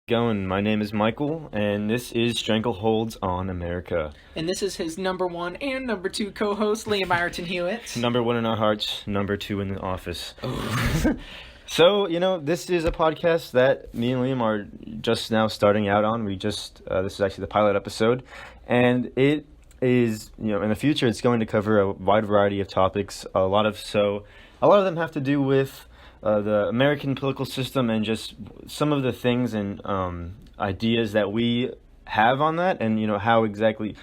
Going? My name is Michael, and this is Strangle Holds on America. And this is his number one and number two co-host, Liam Ireton Hewitt. Number one in our hearts, number two in the office. Oh. So, this is a podcast that me and Liam are just now starting out on. This is actually the pilot episode, and it is, in the future, it's going to cover a wide variety of topics. A lot of them have to do with the American political system and just some of the things and ideas that we have on that, and how exactly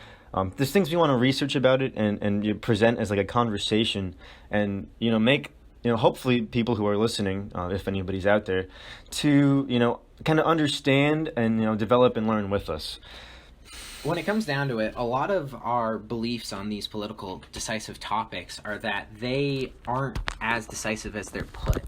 there's things we want to research about it and present as like a conversation, and make hopefully people who are listening, if anybody's out there, to kind of understand and develop and learn with us. When it comes down to it, a lot of our beliefs on these political decisive topics are that they aren't as decisive as they're put.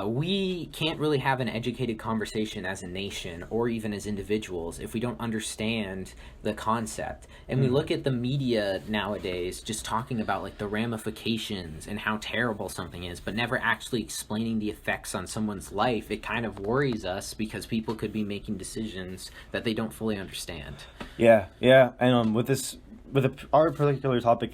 We can't really have an educated conversation as a nation or even as individuals if we don't understand the concept. And we look at the media nowadays just talking about like the ramifications and how terrible something is, but never actually explaining the effects on someone's life. It kind of worries us because people could be making decisions that they don't fully understand. Yeah. And with our particular topic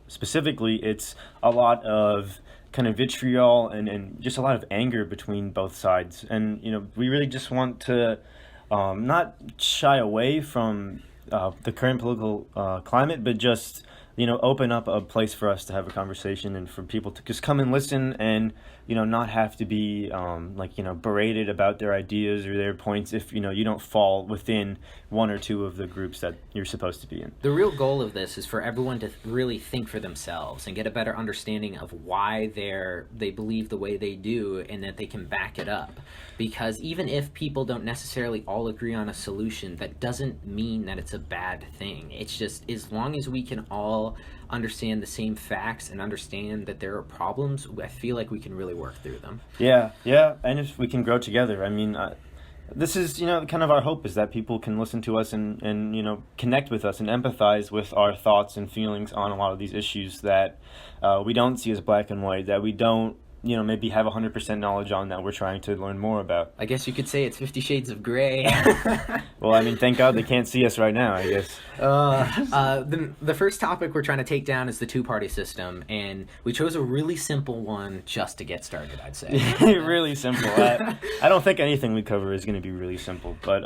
specifically, it's a lot of kind of vitriol and just a lot of anger between both sides, and we really just want to not shy away from the current political climate, but just open up a place for us to have a conversation and for people to just come and listen and not have to be berated about their ideas or their points if you don't fall within one or two of the groups that you're supposed to be in. The real goal of this is for everyone to really think for themselves and get a better understanding of why they believe the way they do, and that they can back it up. Because even if people don't necessarily all agree on a solution, that doesn't mean that it's a bad thing. It's just as long as we can all understand the same facts and understand that there are problems, I feel like we can really work through them. Yeah, and if we can grow together. I mean, this is, kind of our hope, is that people can listen to us and connect with us and empathize with our thoughts and feelings on a lot of these issues that we don't see as black and white, that we don't maybe have 100% knowledge on, that we're trying to learn more about. I guess you could say it's 50 Shades of Grey. Well, I mean, thank God they can't see us right now, I guess. The first topic we're trying to take down is the two-party system, and we chose a really simple one just to get started, I'd say. Really simple. I don't think anything we cover is going to be really simple, but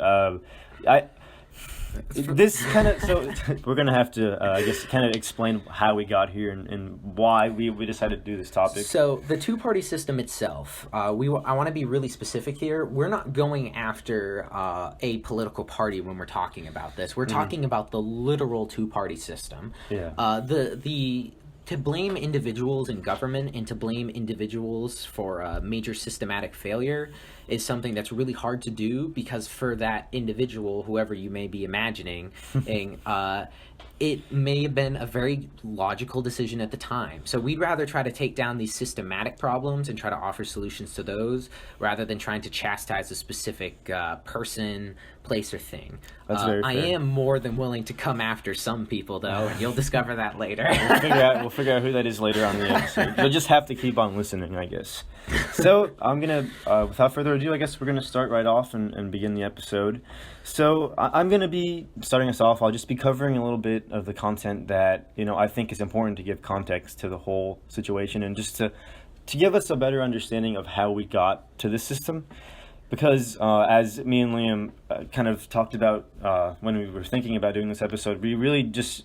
we're going to have to, I guess, kind of explain how we got here and why we decided to do this topic. So the two-party system itself, I want to be really specific here. We're not going after a political party when we're talking about this. We're talking about the literal two-party system. Yeah. To blame individuals in government and to blame individuals for major systematic failure is something that's really hard to do, because for that individual, whoever you may be imagining, it may have been a very logical decision at the time. So we'd rather try to take down these systematic problems and try to offer solutions to those, rather than trying to chastise a specific person, place, or thing. That's very fair. I am more than willing to come after some people, though, and you'll discover that later. We'll figure out who that is later on in the episode. You'll just have to keep on listening, I guess. So I'm going to, without further ado, I guess we're going to start right off and begin the episode. So I'm going to be starting us off. I'll just be covering a little bit of the content that, I think is important to give context to the whole situation, and just to give us a better understanding of how we got to this system. Because as me and Liam kind of talked about when we were thinking about doing this episode, we really just,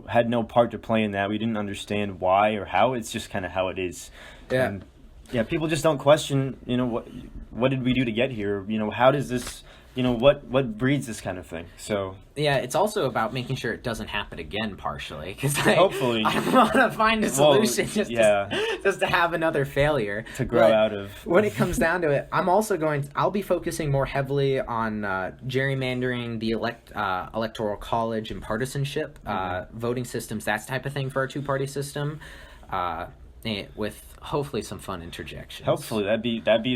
had no part to play in that. We didn't understand why or how. It's just kind of how it is. Yeah. And, people just don't question, what did we do to get here? How does this, what breeds this kind of thing? So yeah, it's also about making sure it doesn't happen again, partially, because hopefully I want to find a solution just to have another failure to grow out of. When it comes down to it, I'll be focusing more heavily on gerrymandering, the Electoral College, and partisanship, voting systems, that type of thing for our two-party system. With hopefully some fun interjections. Hopefully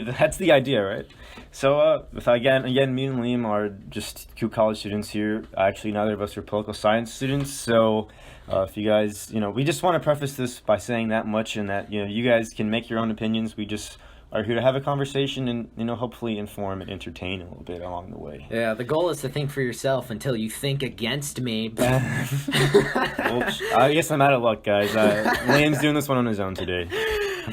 that's the idea, right? So again, me and Liam are just two college students here. Actually, neither of us are political science students. So if you guys, we just want to preface this by saying that much, and that you guys can make your own opinions. We just are here to have a conversation and, hopefully inform and entertain a little bit along the way. Yeah, the goal is to think for yourself until you think against me. Well, I guess I'm out of luck, guys. Liam's doing this one on his own today.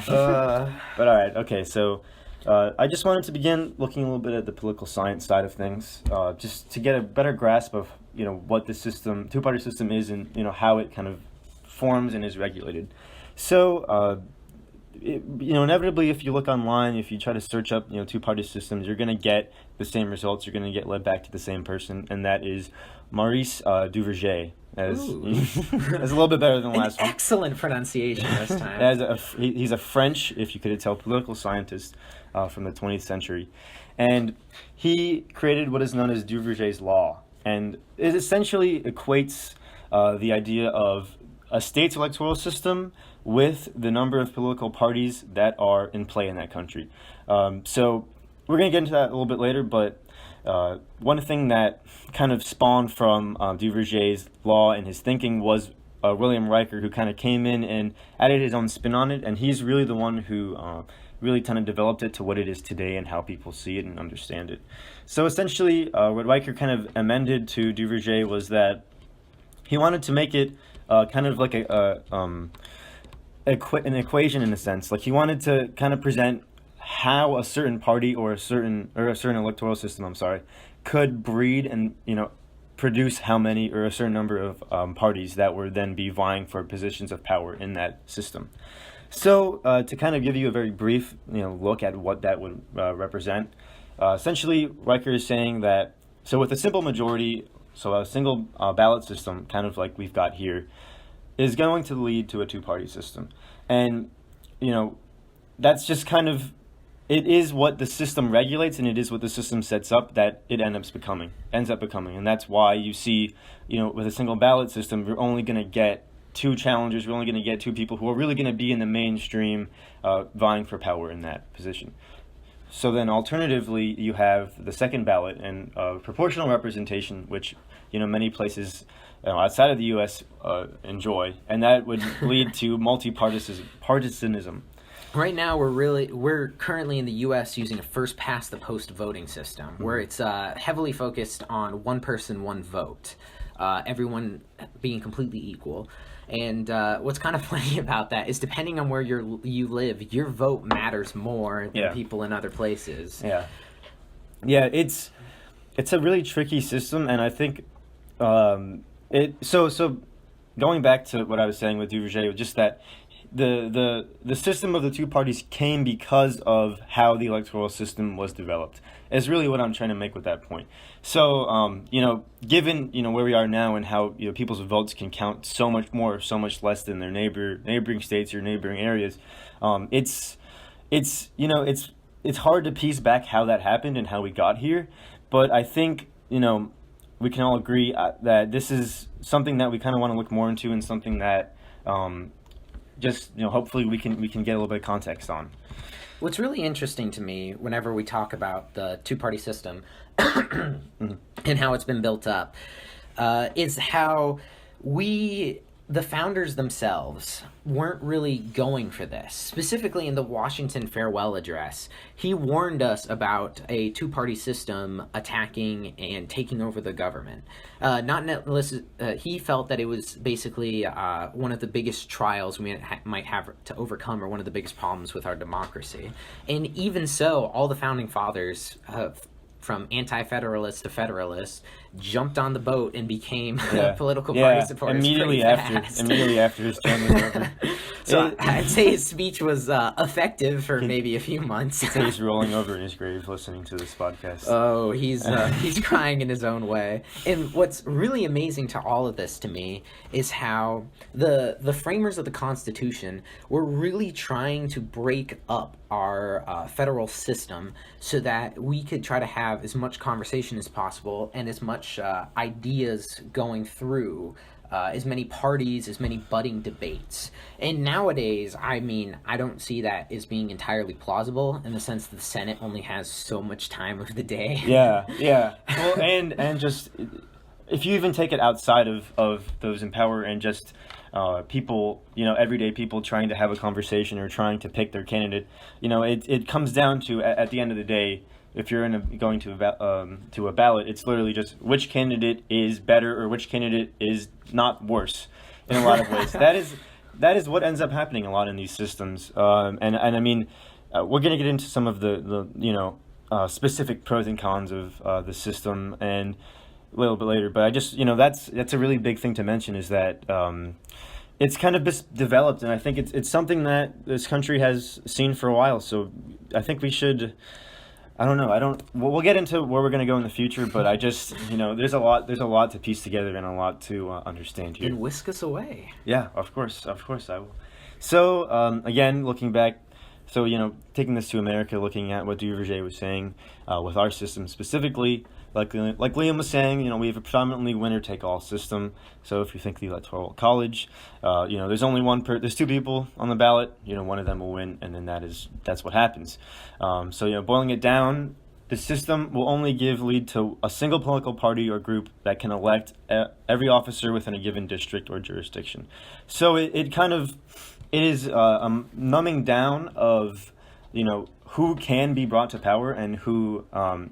But all right, okay, so I just wanted to begin looking a little bit at the political science side of things, just to get a better grasp of, what the system, two-party system is, and, how it kind of forms and is regulated. So, inevitably, if you look online, if you try to search up, two-party systems, you're going to get the same results. You're going to get led back to the same person, and that is Maurice Duverger. As a little bit better than the last one. Excellent pronunciation this time. He's a French, if you could tell, political scientist from the 20th century. And he created what is known as Duverger's law. And it essentially equates the idea of a state's electoral system with the number of political parties that are in play in that country. So we're going to get into that a little bit later, but one thing that kind of spawned from Duverger's law and his thinking was William Riker, who kind of came in and added his own spin on it, and he's really the one who really kind of developed it to what it is today and how people see it and understand it. So essentially, what Riker kind of amended to Duverger was that he wanted to make it kind of like an equation in a sense. Like he wanted to kind of present how a certain party or a certain electoral system, could breed and produce how many or a certain number of parties that would then be vying for positions of power in that system. So to kind of give you a very brief look at what that would represent, essentially Riker is saying that with a simple majority, so a single ballot system, kind of like we've got here, is going to lead to a two-party system, and that's just kind of. It is what the system regulates, and it is what the system sets up that it ends up becoming. And that's why you see, with a single ballot system, you're only going to get two challengers. You're only going to get two people who are really going to be in the mainstream vying for power in that position. So then alternatively, you have the second ballot and proportional representation, which, many places outside of the U.S. Enjoy, and that would lead to partisanism. Right now, we're currently in the U.S. using a first-past-the-post voting system, where it's heavily focused on one person, one vote, everyone being completely equal. And what's kind of funny about that is, depending on where you live, your vote matters more than people in other places. Yeah, it's a really tricky system, and I think so going back to what I was saying with Duverger, just that. The system of the two parties came because of how the electoral system was developed. Is really what I'm trying to make with that point. So, given where we are now and how people's votes can count so much more, or so much less than their neighboring states or neighboring areas, it's hard to piece back how that happened and how we got here. But I think we can all agree that this is something that we kind of want to look more into, and something that. Hopefully we can get a little bit of context on. What's really interesting to me whenever we talk about the two-party system and how it's been built up is how the founders themselves weren't really going for this. Specifically in the Washington Farewell Address, he warned us about a two-party system attacking and taking over the government. He felt that it was basically one of the biggest trials we might have to overcome, or one of the biggest problems with our democracy. And even so, all the founding fathers from anti-federalists to federalists, jumped on the boat and became political party supporters immediately after his term was over. So I'd say his speech was effective for maybe a few months. He's rolling over in his grave listening to this podcast. Oh, he's crying in his own way. And what's really amazing to all of this to me is how the framers of the Constitution were really trying to break up our federal system so that we could try to have as much conversation as possible and as much ideas going through as many parties, as many budding debates. And nowadays, I don't see that as being entirely plausible, in the sense that the Senate only has so much time of the day. Yeah. Well, and just, if you even take it outside of those in power and just people, everyday people trying to have a conversation or trying to pick their candidate. It comes down to, at the end of the day, if you're going to a ballot, it's literally just which candidate is better or which candidate is not worse in a lot of ways. That is what ends up happening a lot in these systems. And I mean, we're going to get into some of the specific pros and cons of the system and a little bit later. But I just, that's a really big thing to mention, is that it's kind of developed, and I think it's something that this country has seen for a while. So I think we should. I don't know. We'll get into where we're going to go in the future, but I just, there's a lot to piece together and a lot to understand here. And whisk us away. Yeah, of course I will. So, again, looking back, taking this to America, looking at what Duverger was saying with our system specifically, like Liam was saying, we have a predominantly winner-take-all system. So if you think the Electoral College, there's only there's two people on the ballot. One of them will win, and then that's what happens. Boiling it down, the system will only give lead to a single political party or group that can elect every officer within a given district or jurisdiction. So it is a numbing down of, who can be brought to power and who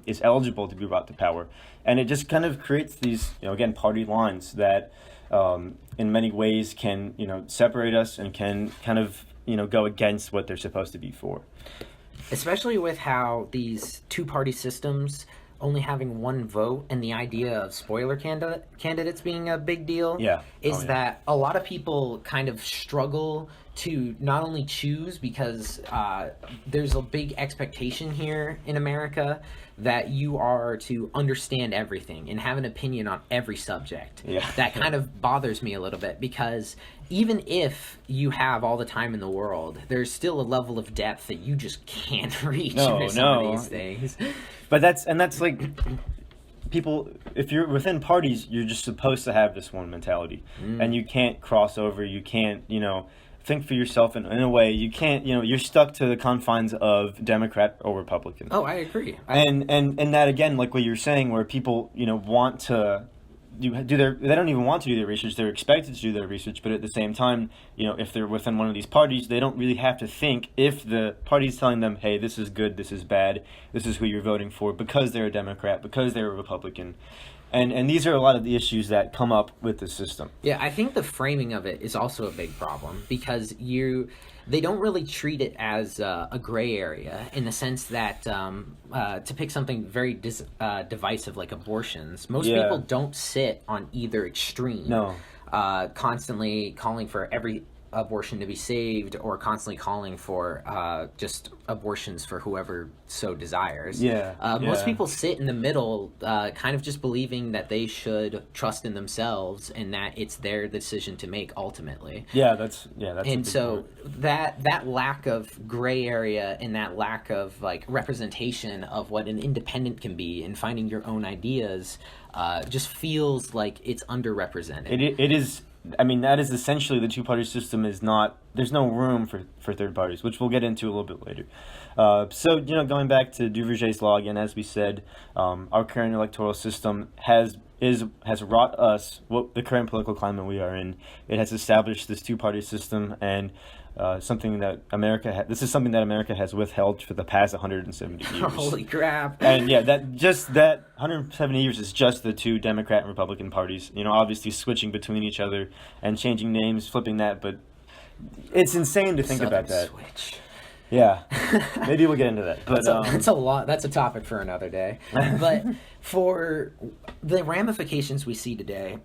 is eligible to be brought to power. And it just kind of creates these, again, party lines that in many ways can, separate us and can kind of, go against what they're supposed to be for. Especially with how these two-party systems only having one vote and the idea of spoiler candidates being a big deal that a lot of people kind of struggle to not only choose because there's a big expectation here in America that you are to understand everything and have an opinion on every subject. Yeah. That kind of bothers me a little bit, because even if you have all the time in the world, there's still a level of depth that you just can't reach into some of these things. But that's like, people, if you're within parties, you're just supposed to have this one mentality, and you can't cross over. You can't, think for yourself in a way. You can't, you're stuck to the confines of Democrat or Republican. Oh, I agree. And that, again, like what you're saying, where people, want to they don't even want to do their research. They're expected to do their research, but at the same time, if they're within one of these parties, they don't really have to think if the party's telling them, hey, this is good, this is bad, this is who you're voting for, because they're a Democrat, because they're a Republican. And these are a lot of the issues that come up with the system. Yeah, I think the framing of it is also a big problem, because they don't really treat it as a gray area, in the sense that to pick something very divisive like abortions, most people don't sit on either extreme. No. Constantly calling for every abortion to be saved, or constantly calling for just abortions for whoever so desires. Most people sit in the middle, kind of just believing that they should trust in themselves and that it's their decision to make ultimately. That's and so that lack of gray area and that lack of representation of what an independent can be and finding your own ideas just feels like it's underrepresented. It is. I mean, that is essentially the two-party system. There's no room for third parties, which we'll get into a little bit later. So, going back to Duverger's law again, as we said, our current electoral system has wrought us what the current political climate we are in. It has established this two-party system, and something that America this is something that America has withheld for the past 170 years. Holy crap! And that 170 years is just the two Democrat and Republican parties. Obviously switching between each other and changing names, flipping that, but it's insane to think about that. Switch. Yeah, maybe we'll get into that. But that's a lot. That's a topic for another day. But for the ramifications we see today.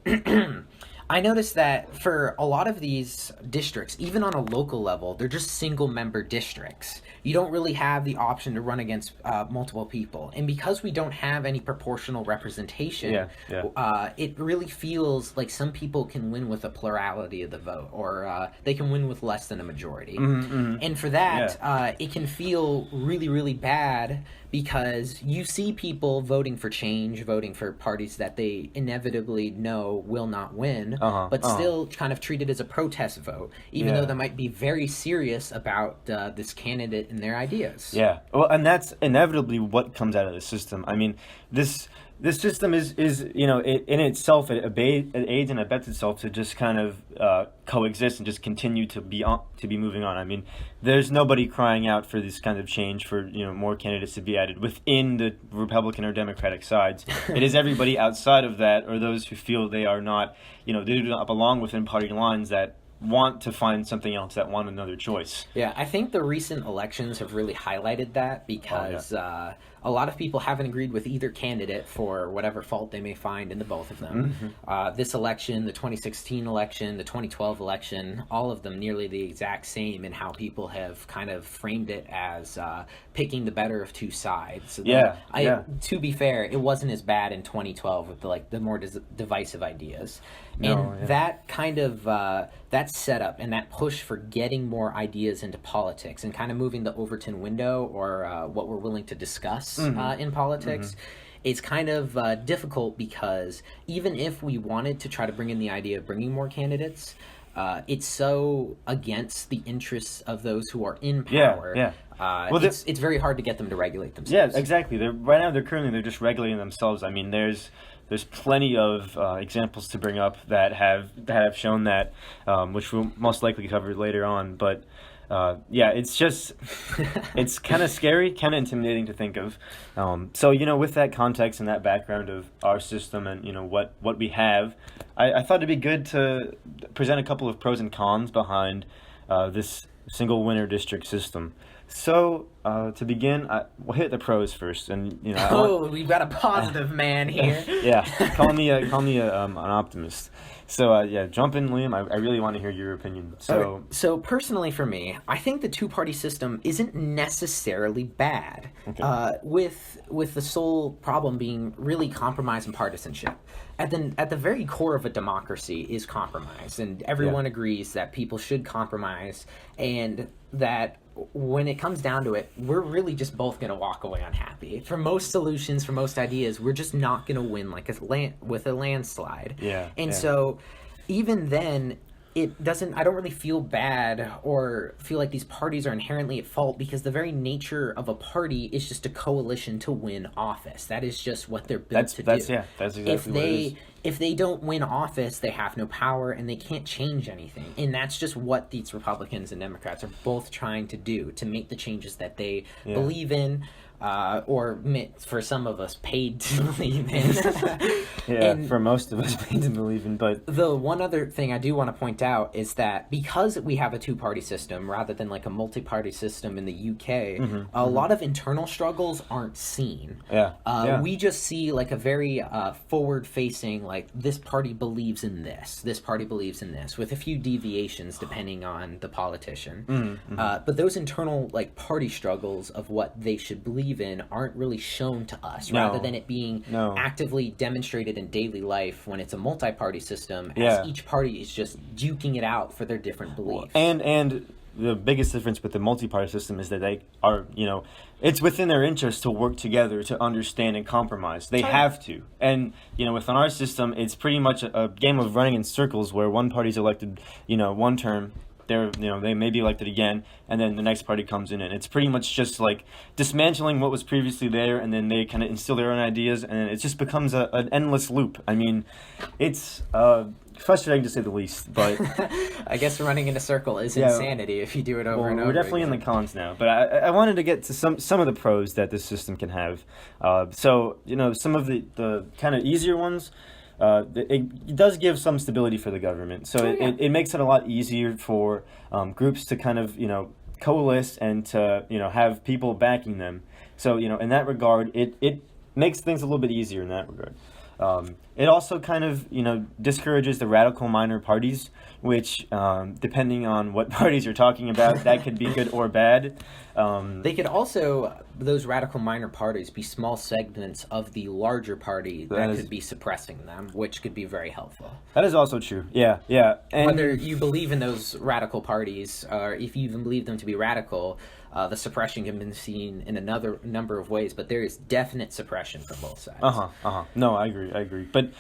I noticed that for a lot of these districts, even on a local level, they're just single-member districts. You don't really have the option to run against multiple people. And because we don't have any proportional representation, it really feels like some people can win with a plurality of the vote, or they can win with less than a majority. And for that, it can feel really, really bad, because you see people voting for change, voting for parties that they inevitably know will not win, but still kind of treat it as a protest vote, even though they might be very serious about this candidate in their ideas. Yeah. Well, and that's inevitably what comes out of the system. I mean, this system is it, in itself it aids and abets itself to just kind of coexist and just continue to be moving on. I mean, there's nobody crying out for this kind of change, for more candidates to be added within the Republican or Democratic sides. It is everybody outside of that, or those who feel they are not, they do not belong within party lines, that want to find something else, that want another choice. Yeah, I think the recent elections have really highlighted that, because a lot of people haven't agreed with either candidate for whatever fault they may find in the both of them. Mm-hmm. This election, the 2016 election, the 2012 election, all of them nearly the exact same in how people have kind of framed it as picking the better of two sides. So to be fair, it wasn't as bad in 2012 with the more divisive ideas. That kind of that setup and that push for getting more ideas into politics and kind of moving the Overton window, or what we're willing to discuss in politics, it's kind of difficult, because even if we wanted to try to bring in the idea of bringing more candidates, it's so against the interests of those who are in power. Well, it's very hard to get them to regulate themselves. Yeah, exactly. They're currently just regulating themselves. I mean, there's plenty of examples to bring up that have shown that, which we'll most likely cover later on. But it's just it's kind of scary, kind of intimidating to think of. So with that context and that background of our system and what we have, I thought it'd be good to present a couple of pros and cons behind this single winner district system. So to begin, we'll hit the pros first, and we've got a positive man here. Yeah, call me an optimist. So jump in, Liam. I really want to hear your opinion. So personally, for me, I think the two-party system isn't necessarily bad. Okay. With the sole problem being really compromise and partisanship. At the very core of a democracy is compromise, and everyone agrees that people should compromise, and that when it comes down to it, we're really just both going to walk away unhappy. For most solutions, for most ideas, we're just not going to win with a landslide. So even then, I don't really feel bad or feel like these parties are inherently at fault, because the very nature of a party is just a coalition to win office. That is just what they're built to do. That's exactly what it is. If they don't win office, they have no power and they can't change anything. And that's just what these Republicans and Democrats are both trying to do, to make the changes that they believe in, or for some of us paid to believe in. For most of us paid to believe in. But the one other thing I do want to point out is that because we have a two-party system rather than like a multi-party system in the UK, a lot of internal struggles aren't seen. We just see like a very forward-facing, like, this party believes in this party believes in this, with a few deviations depending on the politician. But those internal like party struggles of what they should believe in aren't really shown to us, rather than it being actively demonstrated in daily life when it's a multi-party system, as each party is just duking it out for their different beliefs. And the biggest difference with the multi-party system is that they are, it's within their interest to work together to understand and compromise. They have to. And, within our system, it's pretty much a game of running in circles, where one party's elected, one term, they may be elected again, and then the next party comes in, and it's pretty much just like dismantling what was previously there, and then they kind of instill their own ideas, and it just becomes an endless loop. I mean, it's frustrating to say the least, but I guess running in a circle is insanity if you do it over and over. We're definitely in the cons now, but I wanted to get to some of the pros that this system can have. So some of the kind of easier ones. It does give some stability for the government, so it makes it a lot easier for groups to kind of coalesce and to have people backing them. So in that regard, it makes things a little bit easier in that regard. It also kind of discourages the radical minor parties, which depending on what parties you're talking about, that could be good or bad. They could also, those radical minor parties, be small segments of the larger party that could be suppressing them, which could be very helpful. That is also true. Yeah. And whether you believe in those radical parties, or if you even believe them to be radical, the suppression can be seen in another number of ways, but there is definite suppression from both sides. No, I agree. But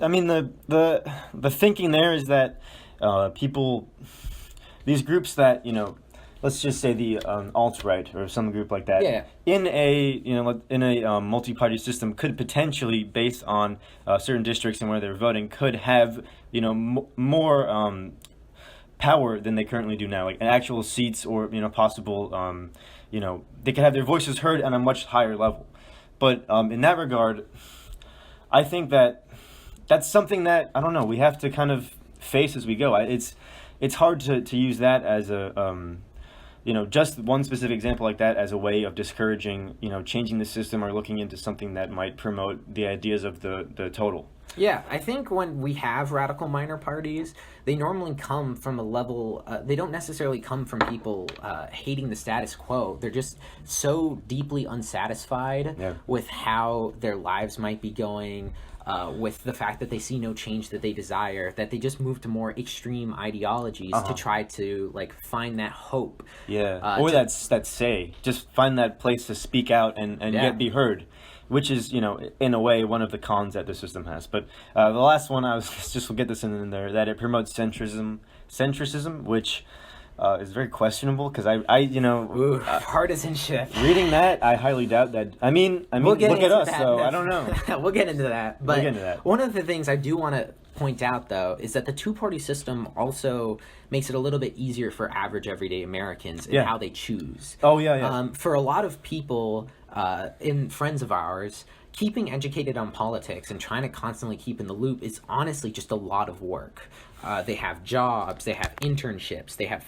I mean, the thinking there is that people, these groups that let's just say the alt-right or some group like that, Yeah. in a multi-party system, could potentially, based on certain districts and where they're voting, could have more power than they currently do now, like actual seats or possible they could have their voices heard on a much higher level. But in that regard, I think that's something that, I don't know, we have to kind of face as we go. It's hard to use that as a just one specific example like that as a way of discouraging changing the system or looking into something that might promote the ideas of the total. Yeah, I think when we have radical minor parties, they normally come from a level, they don't necessarily come from people hating the status quo. They're just so deeply unsatisfied with how their lives might be going, with the fact that they see no change that they desire, that they just move to more extreme ideologies to try to find that hope. Or that say, just find that place to speak out and yet be heard. Which is, in a way, one of the cons that the system has. But the last one, we'll get this in there, that it promotes centricism, which is very questionable, because partisanship. Reading that, I highly doubt that. I mean, look at us, so I don't know. We'll get into that. But we'll get into that. One of the things I do want to point out, though, is that the two-party system also makes it a little bit easier for average, everyday Americans in how they choose. Oh, yeah. For a lot of people, friends of ours, keeping educated on politics and trying to constantly keep in the loop is honestly just a lot of work. They have jobs, they have internships, they're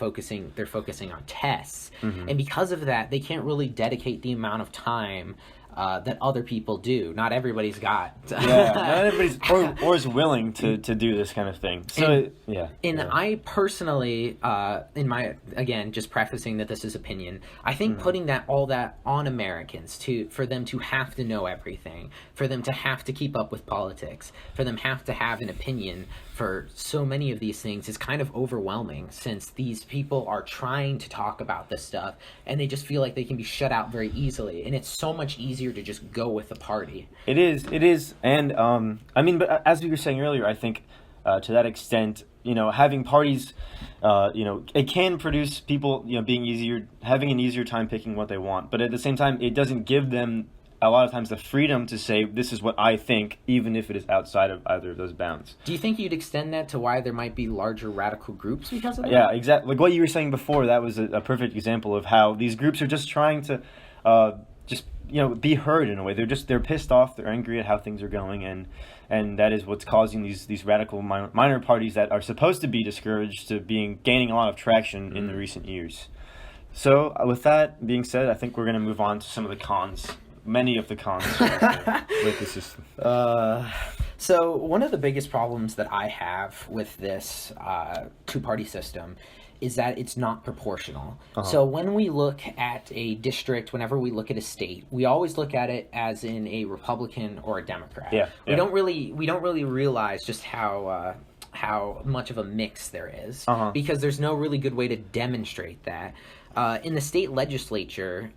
focusing on tests, and because of that, they can't really dedicate the amount of time that other people do. Not everybody's got. Not everybody's or is willing to do this kind of thing. So I personally, again, just prefacing that this is opinion, I think putting all that on Americans for them to have to know everything, for them to have to keep up with politics, for them have to have an opinion for so many of these things is kind of overwhelming, since these people are trying to talk about this stuff and they just feel like they can be shut out very easily, and it's so much easier to just go with the party. It is, and but as we were saying earlier, I think to that extent, having parties, it can produce people, having an easier time picking what they want, but at the same time, it doesn't give them a lot of times the freedom to say, this is what I think, even if it is outside of either of those bounds. Do you think you'd extend that to why there might be larger radical groups because of that? Yeah, exactly. Like what you were saying before, that was a perfect example of how these groups are just trying to be heard in a way. They're pissed off, they're angry at how things are going, and that is what's causing these radical minor parties that are supposed to be discouraged to gaining a lot of traction in the recent years. So with that being said, I think we're going to move on to some of the cons. Many of the cons with the system. So one of the biggest problems that I have with this two-party system is that it's not proportional. So when we look at a district, whenever we look at a state, we always look at it as in a Republican or a Democrat. We don't really realize just how much of a mix there is, because there's no really good way to demonstrate that. In the state legislature,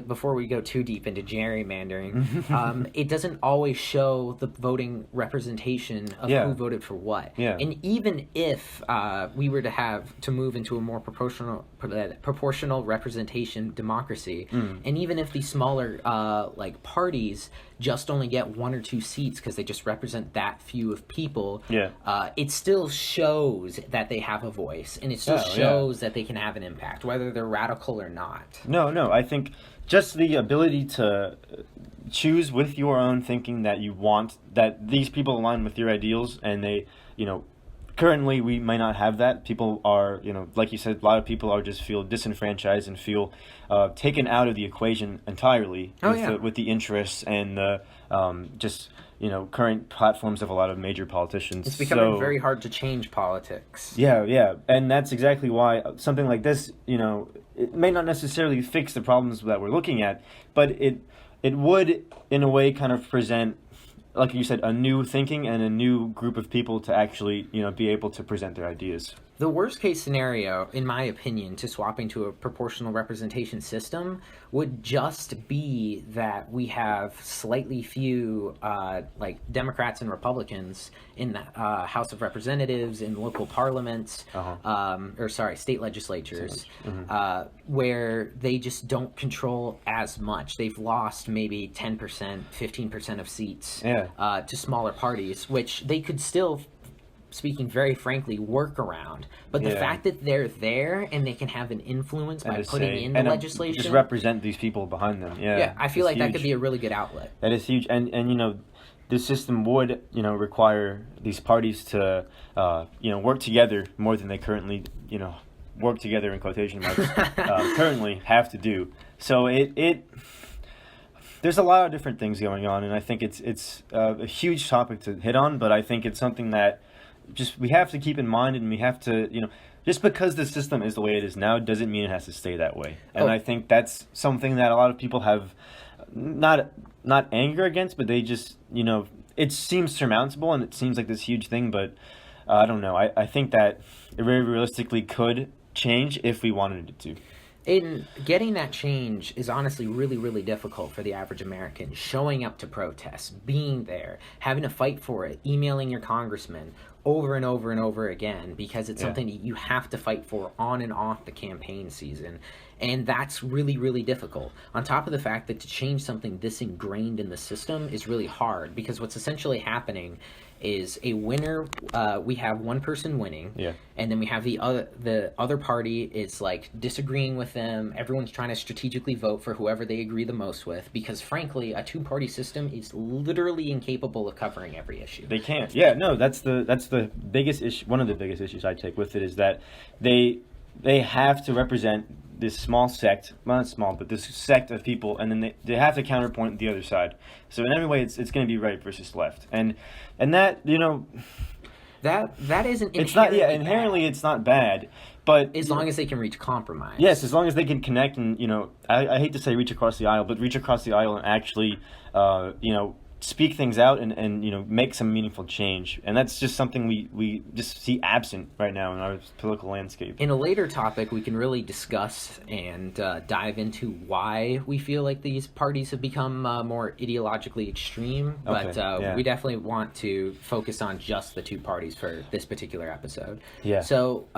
before we go too deep into gerrymandering, it doesn't always show the voting representation of who voted for what. And even if we were to move into a more proportional representation democracy, and even if these smaller parties just only get 1 or 2 seats because they just represent that few of people, it still shows that they have a voice, and it still shows that they can have an impact, whether they're radical or not. No, I think just the ability to choose with your own thinking that you want, that these people align with your ideals, and they, currently we might not have that. People are, like you said, a lot of people just feel disenfranchised and feel taken out of the equation entirely with the interests and the current platforms of a lot of major politicians. It's becoming very hard to change politics. Yeah, and that's exactly why something like this, it may not necessarily fix the problems that we're looking at, but it would, in a way, kind of present, like you said, a new thinking and a new group of people to actually, be able to present their ideas. The worst case scenario, in my opinion, to swapping to a proportional representation system would just be that we have slightly few like Democrats and Republicans in the House of Representatives, in local parliaments, state legislatures, where they just don't control as much. They've lost maybe 10%, 15% of seats to smaller parties, which they could still, speaking very frankly, work around. But the fact that they're there and they can have an influence by putting in the legislation, just represent these people behind them. I feel like that could be a really good outlet. That is huge. And you know, this system would, you know, require these parties to work together more than they currently, you know, work together in quotation marks currently have to do. So it there's a lot of different things going on, and I think it's a huge topic to hit on, but I think it's something that just we have to keep in mind, and we have to, you know, just because the system is the way it is now doesn't mean it has to stay that way. And I think that's something that a lot of people have not anger against, but they just, you know, it seems surmountable and it seems like this huge thing, but I don't know. I think that it very realistically could change if we wanted it to. And getting that change is honestly really, really difficult for the average American. Showing up to protests, being there, having to fight for it, emailing your congressman over and over and over again, because it's something that you have to fight for on and off the campaign season. And that's really, really difficult. On top of the fact that to change something this ingrained in the system is really hard, because what's essentially happening is a winner, we have one person winning, and then we have the other party is like disagreeing with them. Everyone's trying to strategically vote for whoever they agree the most with, because frankly, a two-party system is literally incapable of covering every issue. They can't. Yeah, no, that's the biggest issue. One of the biggest issues I take with it is that they have to represent this small sect, well, not small, but this sect of people, and then they have to counterpoint the other side. So in every way, it's going to be right versus left, and that, you know, that isn't inherently it's not inherently bad. It's not bad, but as long as they can reach compromise. Yes, as long as they can connect, and you know, I hate to say reach across the aisle, but reach across the aisle and actually, you know, speak things out and you know, make some meaningful change. And that's just something we just see absent right now in our political landscape. In a later topic, we can really discuss and dive into why we feel like these parties have become more ideologically extreme. But we definitely want to focus on just the two parties for this particular episode. Yeah. So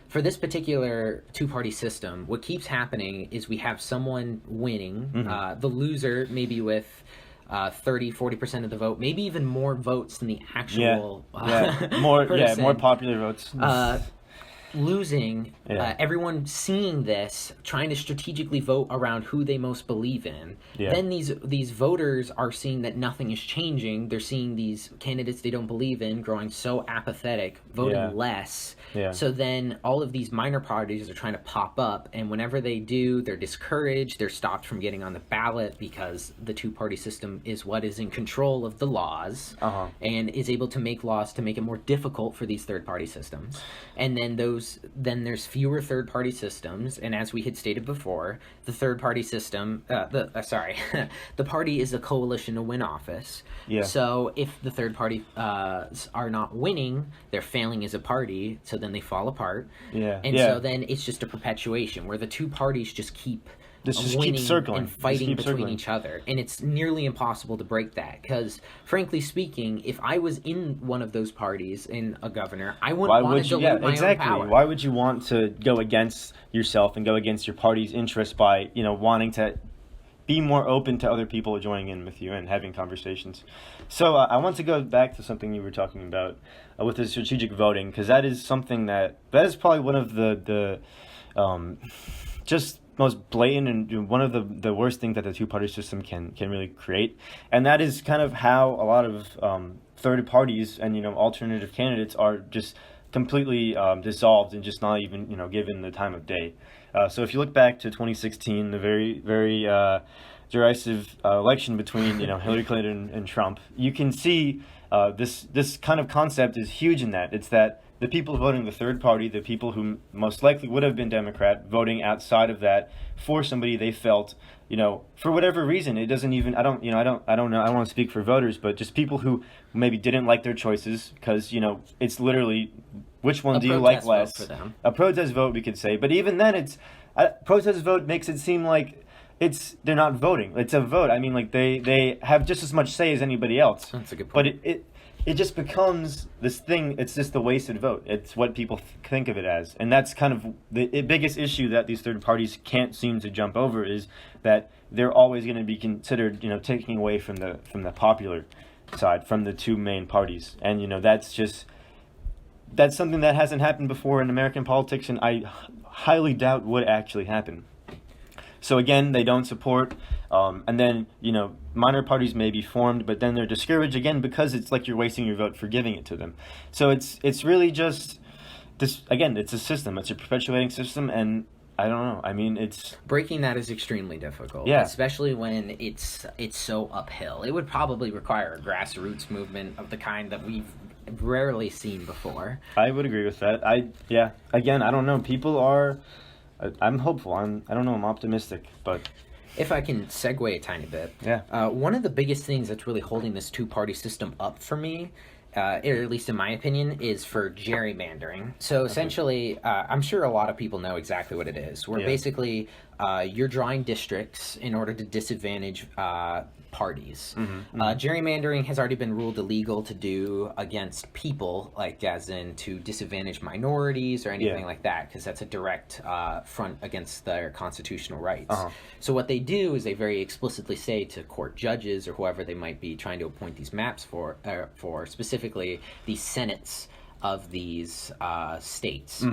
for this particular two-party system, what keeps happening is we have someone winning, the loser maybe with 30-40% of the vote, maybe even more votes than the actual more popular votes. Losing, everyone seeing this, trying to strategically vote around who they most believe in. Then these voters are seeing that nothing is changing. They're seeing these candidates they don't believe in growing so apathetic, voting less. So then all of these minor parties are trying to pop up, and whenever they do, they're discouraged. They're stopped from getting on the ballot because the two-party system is what is in control of the laws and is able to make laws to make it more difficult for these third-party systems. And then there's fewer third-party systems, and as we had stated before, the third-party system, the party is a coalition to win office. So if the third party are not winning, they're failing as a party, so then they fall apart. So then it's just a perpetuation where the two parties just keep winning and fighting between each other, and it's nearly impossible to break that, because frankly speaking, if I was in one of those parties in a governor, I wouldn't want to dilute my own power. Why would you want to go against yourself and go against your party's interest by, you know, wanting to be more open to other people joining in with you and having conversations? So I want to go back to something you were talking about with the strategic voting, because that is something that is probably one of the just most blatant and one of the worst things that the two-party system can really create. And that is kind of how a lot of third parties and, you know, alternative candidates are just completely dissolved and just not even, you know, given the time of day. So if you look back to 2016, the very, very derisive election between, you know, Hillary Clinton and Trump, you can see this kind of concept is huge in that. It's that the people voting the third party, the people who most likely would have been Democrat, voting outside of that for somebody they felt, you know, for whatever reason, it doesn't even, I don't know, I don't want to speak for voters, but just people who maybe didn't like their choices, because, you know, it's literally which one A do you like protest vote less? for them. A protest vote, we could say, but even then, it's a protest vote makes it seem like they're not voting. It's a vote. I mean, like they have just as much say as anybody else. That's a good But point. it just becomes this thing. It's just a wasted vote. It's what people think of it as, and that's kind of the biggest issue that these third parties can't seem to jump over, is that they're always going to be considered, taking away from the popular side, from the two main parties, and that's something that hasn't happened before in American politics, and I highly doubt would actually happen. So again, they don't support, and then, minor parties may be formed, but then they're discouraged again because it's like you're wasting your vote for giving it to them. So it's really just this, again, it's a system. It's a perpetuating system, and I don't know. I mean, it's... Breaking that is extremely difficult, Yeah. especially when it's so uphill. It would probably require a grassroots movement of the kind that we've rarely seen before. I would agree with that. Again, I don't know. People are... I'm hopeful. I don't know. I'm optimistic, but... If I can segue a tiny bit, Yeah. one of the biggest things that's really holding this two-party system up for me, or at least in my opinion, is for gerrymandering. So essentially, I'm sure a lot of people know exactly what it is. Where basically you're drawing districts in order to disadvantage parties. Gerrymandering has already been ruled illegal to do against people, like as in to disadvantage minorities or anything like that, because that's a direct front against their constitutional rights. So what they do is they very explicitly say to court judges or whoever they might be trying to appoint these maps for specifically the senates of these states.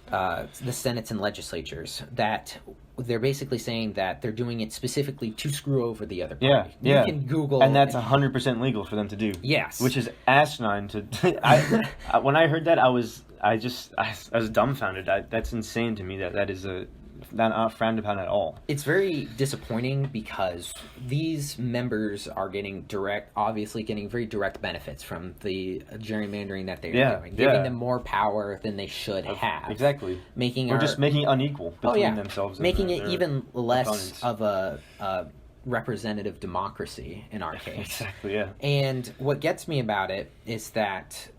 The senates and legislatures, that they're basically saying that they're doing it specifically to screw over the other party. You can Google... And that's 100% legal for them to do. Yes. Which is asinine to... when I heard that, I was dumbfounded. That's insane to me. That is not frowned upon at all. It's very disappointing because these members are obviously getting very direct benefits from the gerrymandering that they're doing, giving them more power than they should have. Exactly. Just making it unequal between themselves. Making and it even less opponents. of a representative democracy in our case. Exactly, yeah. And what gets me about it is that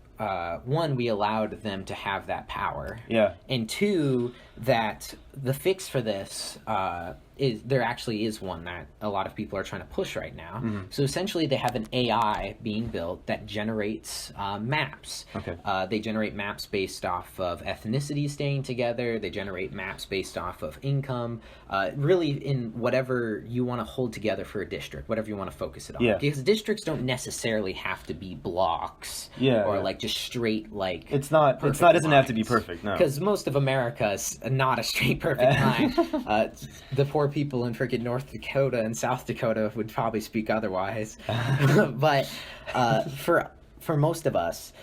one, we allowed them to have that power. Yeah. And two, that the fix for this there actually is one that a lot of people are trying to push right now. So essentially they have an AI being built that generates maps. Okay. They generate maps based off of ethnicity staying together. They generate maps based off of income. Really in whatever you want to hold together for a district, whatever you want to focus it on. Yeah. Because districts don't necessarily have to be blocks. Or like just straight like... It doesn't have to be perfect, no. Because most of America is not a straight perfect line. The poor people in freaking North Dakota and South Dakota would probably speak otherwise. But for most of us,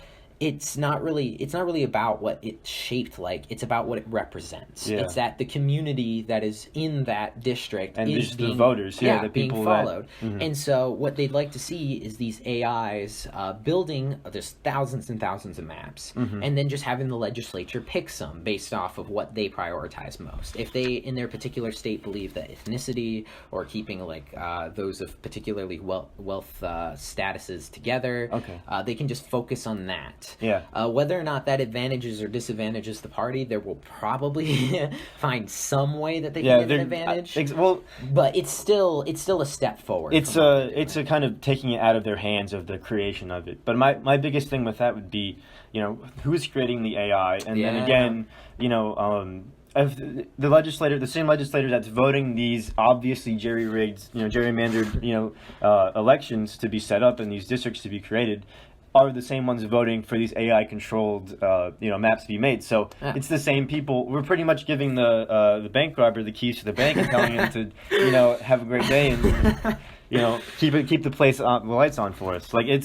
it's not really about what it's shaped like. It's about what it represents. Yeah. It's that the community that is in that district and is being, the voters, the people being followed. And so what they'd like to see is these AIs building there's thousands and thousands of maps, and then just having the legislature pick some based off of what they prioritize most. If they in their particular state believe that ethnicity or keeping like those of particularly wealth statuses together, they can just focus on that. Yeah. Whether or not that advantages or disadvantages the party, there will probably find some way that they can get an advantage. But it's still a step forward. It's a kind of taking it out of their hands of the creation of it. But my biggest thing with that would be, who's creating the AI, and then again, if the same legislator that's voting these obviously gerrymandered, elections to be set up and these districts to be created, are the same ones voting for these AI-controlled, maps to be made. So it's the same people. We're pretty much giving the bank robber the keys to the bank and telling him to, have a great day and, keep the place on, the lights on for us. Like I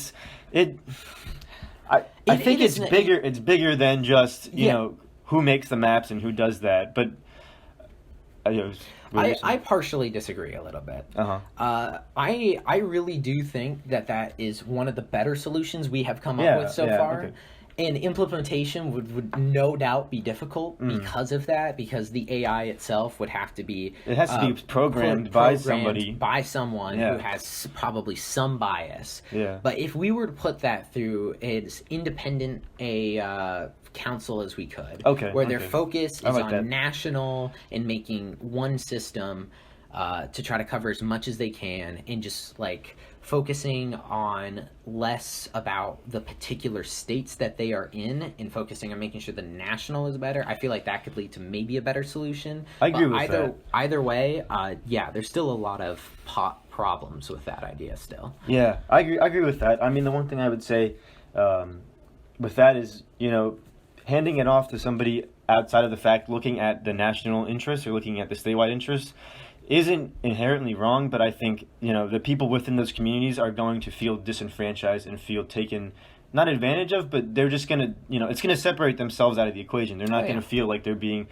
think it's bigger. It's bigger than just who makes the maps and who does that. But I partially disagree a little bit. I really do think that is one of the better solutions we have come up with so far. And implementation would no doubt be difficult because of that, because the AI itself would have to be... It has to be programmed by somebody. By someone who has probably some bias. Yeah. But if we were to put that through as independent a council as we could, where their focus is on national and making one system to try to cover as much as they can, and just like focusing on less about the particular states that they are in and focusing on making sure the national is better, I feel like that could lead to maybe a better solution. I agree with that. Either way, there's still a lot of problems with that idea still. Yeah, I agree with that. I mean, the one thing I would say with that is, handing it off to somebody outside of the fact, looking at the national interest or looking at the statewide interest, isn't inherently wrong, but I think, the people within those communities are going to feel disenfranchised and feel taken, not advantage of, but they're just going to, it's going to separate themselves out of the equation. They're not going to feel like they're being,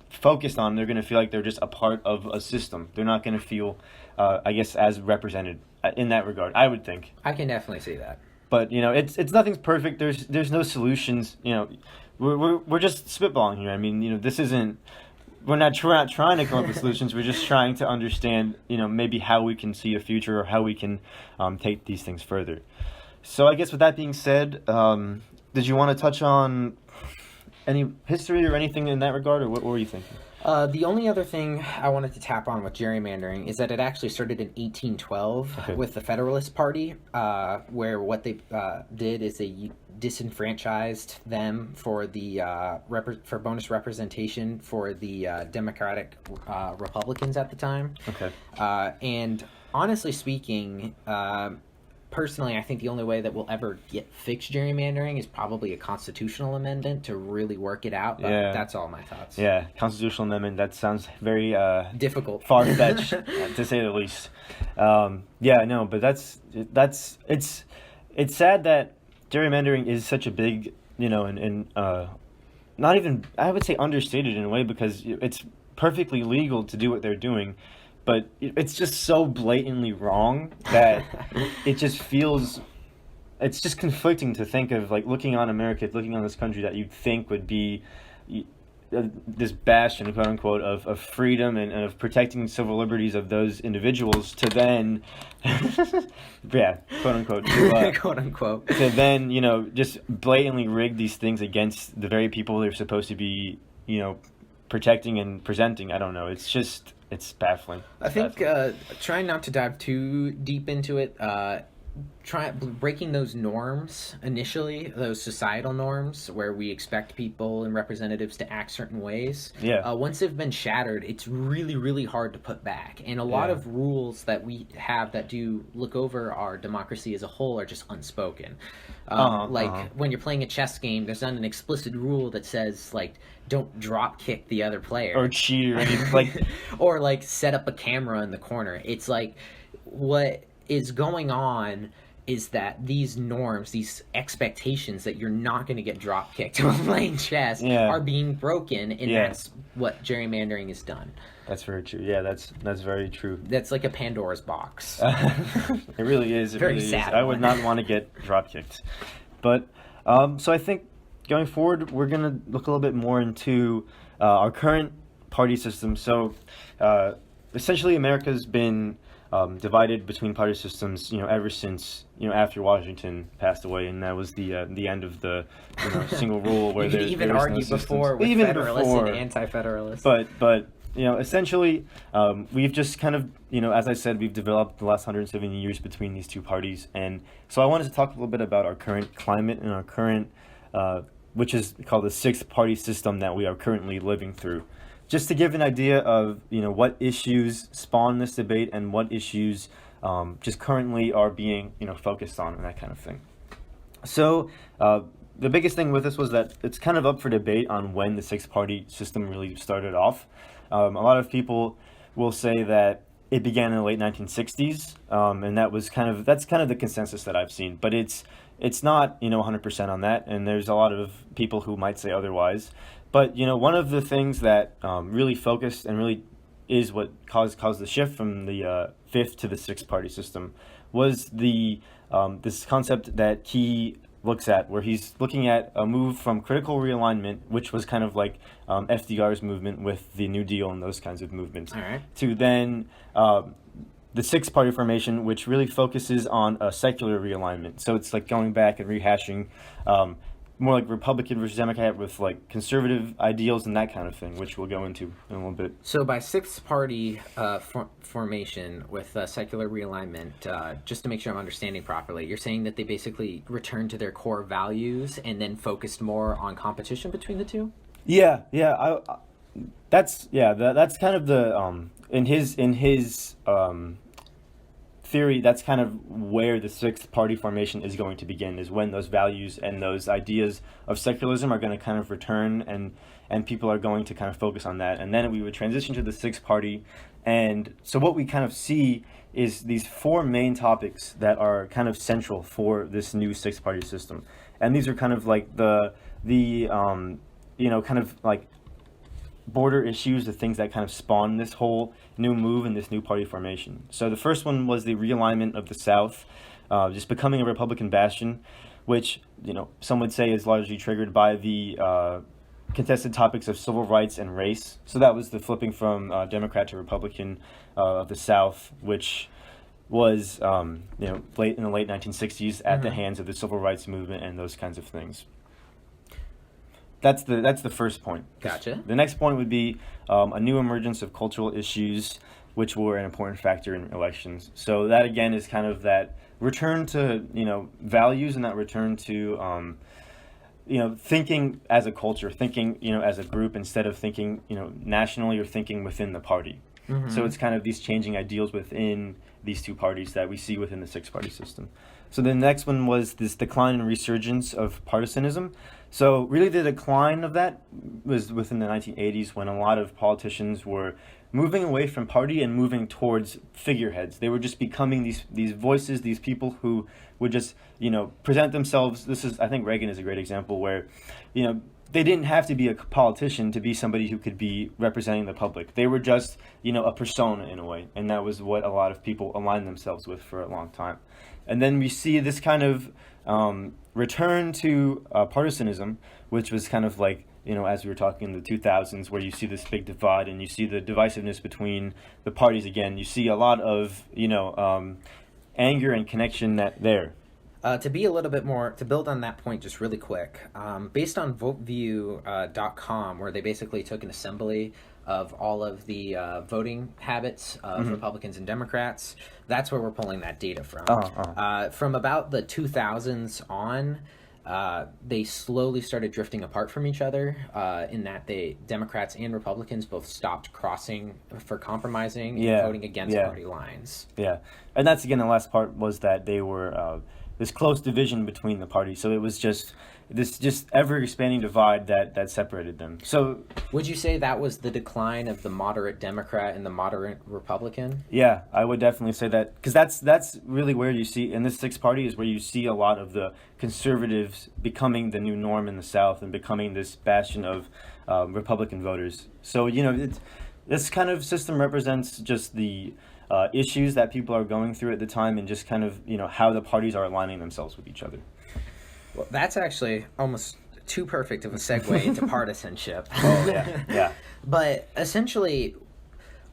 focused on. They're going to feel like they're just a part of a system. They're not going to feel, I guess, as represented in that regard, I would think. I can definitely see that. But, it's nothing's perfect. There's no solutions. We're just spitballing here. I mean, this isn't... We're not trying to come up with solutions. We're just trying to understand, maybe how we can see a future or how we can take these things further. So I guess with that being said, did you want to touch on any history or anything in that regard, or what were you thinking? The only other thing I wanted to tap on with gerrymandering is that it actually started in 1812 with the Federalist Party, where what they did is they disenfranchised them for the for bonus representation for the Democratic Republicans at the time. And honestly speaking, personally, I think the only way that we'll ever fix gerrymandering is probably a constitutional amendment to really work it out. But that's all my thoughts. Yeah, constitutional amendment. That sounds very difficult, far-fetched, to say the least. But it's sad that gerrymandering is such a big, and not even, I would say, understated in a way, because it's perfectly legal to do what they're doing. But it's just so blatantly wrong that it just feels, it's just conflicting to think of, like, looking on America, looking on this country that you'd think would be this bastion, quote unquote, of freedom and of protecting civil liberties of those individuals, to then, quote unquote, quote unquote, to then, just blatantly rig these things against the very people they're supposed to be, protecting and presenting. I don't know. It's just... It's baffling. I think trying not to dive too deep into it, breaking those norms initially, those societal norms where we expect people and representatives to act certain ways. Once they've been shattered, it's really, really hard to put back. And a lot of rules that we have that do look over our democracy as a whole are just unspoken. When you're playing a chess game, there's not an explicit rule that says, like, don't drop kick the other player or cheat or anything, like, or like set up a camera in the corner. It's like, what is going on is that these norms, these expectations that you're not going to get drop kicked while playing chess are being broken, and that's what gerrymandering has done. That's very true. Yeah, that's very true. That's like a Pandora's box. It really is. It very really sad. Is. I would not want to get drop kicked. But so I think going forward, we're going to look a little bit more into our current party system. So essentially, America's been divided between party systems, ever since, after Washington passed away, and that was the end of the single rule. Where you could even argue before with Federalists and Anti-Federalists. But essentially, we've just kind of, as I said, we've developed the last 170 years between these two parties, and so I wanted to talk a little bit about our current climate and our current, which is called the sixth party system that we are currently living through. Just to give an idea of, what issues spawn this debate and what issues just currently are being, focused on and that kind of thing. So the biggest thing with this was that it's kind of up for debate on when the sixth party system really started off. A lot of people will say that it began in the late 1960s, and that's kind of the consensus that I've seen. But it's not 100% on that, and there's a lot of people who might say otherwise. But one of the things that really focused and really is what caused the shift from the fifth to the sixth party system was the this concept that key looks at, where he's looking at a move from critical realignment, which was kind of like FDR's movement with the New Deal and those kinds of movements, All right. to then the six-party formation, which really focuses on a secular realignment. So it's like going back and rehashing more like Republican versus Democrat with like conservative ideals and that kind of thing, which we'll go into in a little bit. So by six-party formation with secular realignment, just to make sure I'm understanding properly, you're saying that they basically returned to their core values and then focused more on competition between the two? Yeah. That's kind of the in his theory, that's kind of where the sixth party formation is going to begin, is when those values and those ideas of secularism are going to kind of return, and people are going to kind of focus on that. And then we would transition to the sixth party. And so what we kind of see is these four main topics that are kind of central for this new sixth party system. And these are kind of like the kind of like border issues, the things that kind of spawn this whole new move and this new party formation. So the first one was the realignment of the South, just becoming a Republican bastion, which some would say is largely triggered by the contested topics of civil rights and race. So that was the flipping from Democrat to Republican of the South, which was late in the late 1960s at the hands of the civil rights movement and those kinds of things. That's the first point. Gotcha. The next point would be a new emergence of cultural issues, which were an important factor in elections. So that again is kind of that return to values, and that return to thinking as a culture, thinking as a group, instead of thinking nationally or thinking within the party. So it's kind of these changing ideals within these two parties that we see within the six-party system. So the next one was this decline and resurgence of partisanism. So really the decline of that was within the 1980s, when a lot of politicians were moving away from party and moving towards figureheads. They were just becoming these voices, these people who would just present themselves. I think Reagan is a great example, where they didn't have to be a politician to be somebody who could be representing the public. They were just a persona in a way, and that was what a lot of people aligned themselves with for a long time. And then we see this kind of return to partisanism, which was kind of like, as we were talking in the 2000s, where you see this big divide and you see the divisiveness between the parties again. You see a lot of, anger and connection there. To be a little bit more, to build on that point just really quick, based on voteview.com, where they basically took an assembly of all of the voting habits of Republicans and Democrats, that's where we're pulling that data from. From about the 2000s on, they slowly started drifting apart from each other, in that Democrats and Republicans both stopped crossing for compromising and voting against party lines. Yeah, and that's, again, the last part was that they were this close division between the parties. So it was just this ever-expanding divide that separated them. So would you say that was the decline of the moderate Democrat and the moderate Republican? Yeah, I would definitely say that, because that's really where you see, in this sixth party, is where you see a lot of the conservatives becoming the new norm in the South and becoming this bastion of Republican voters. So, this kind of system represents just the issues that people are going through at the time, and just kind of, how the parties are aligning themselves with each other. Well, that's actually almost too perfect of a segue into partisanship. Oh, yeah. But essentially,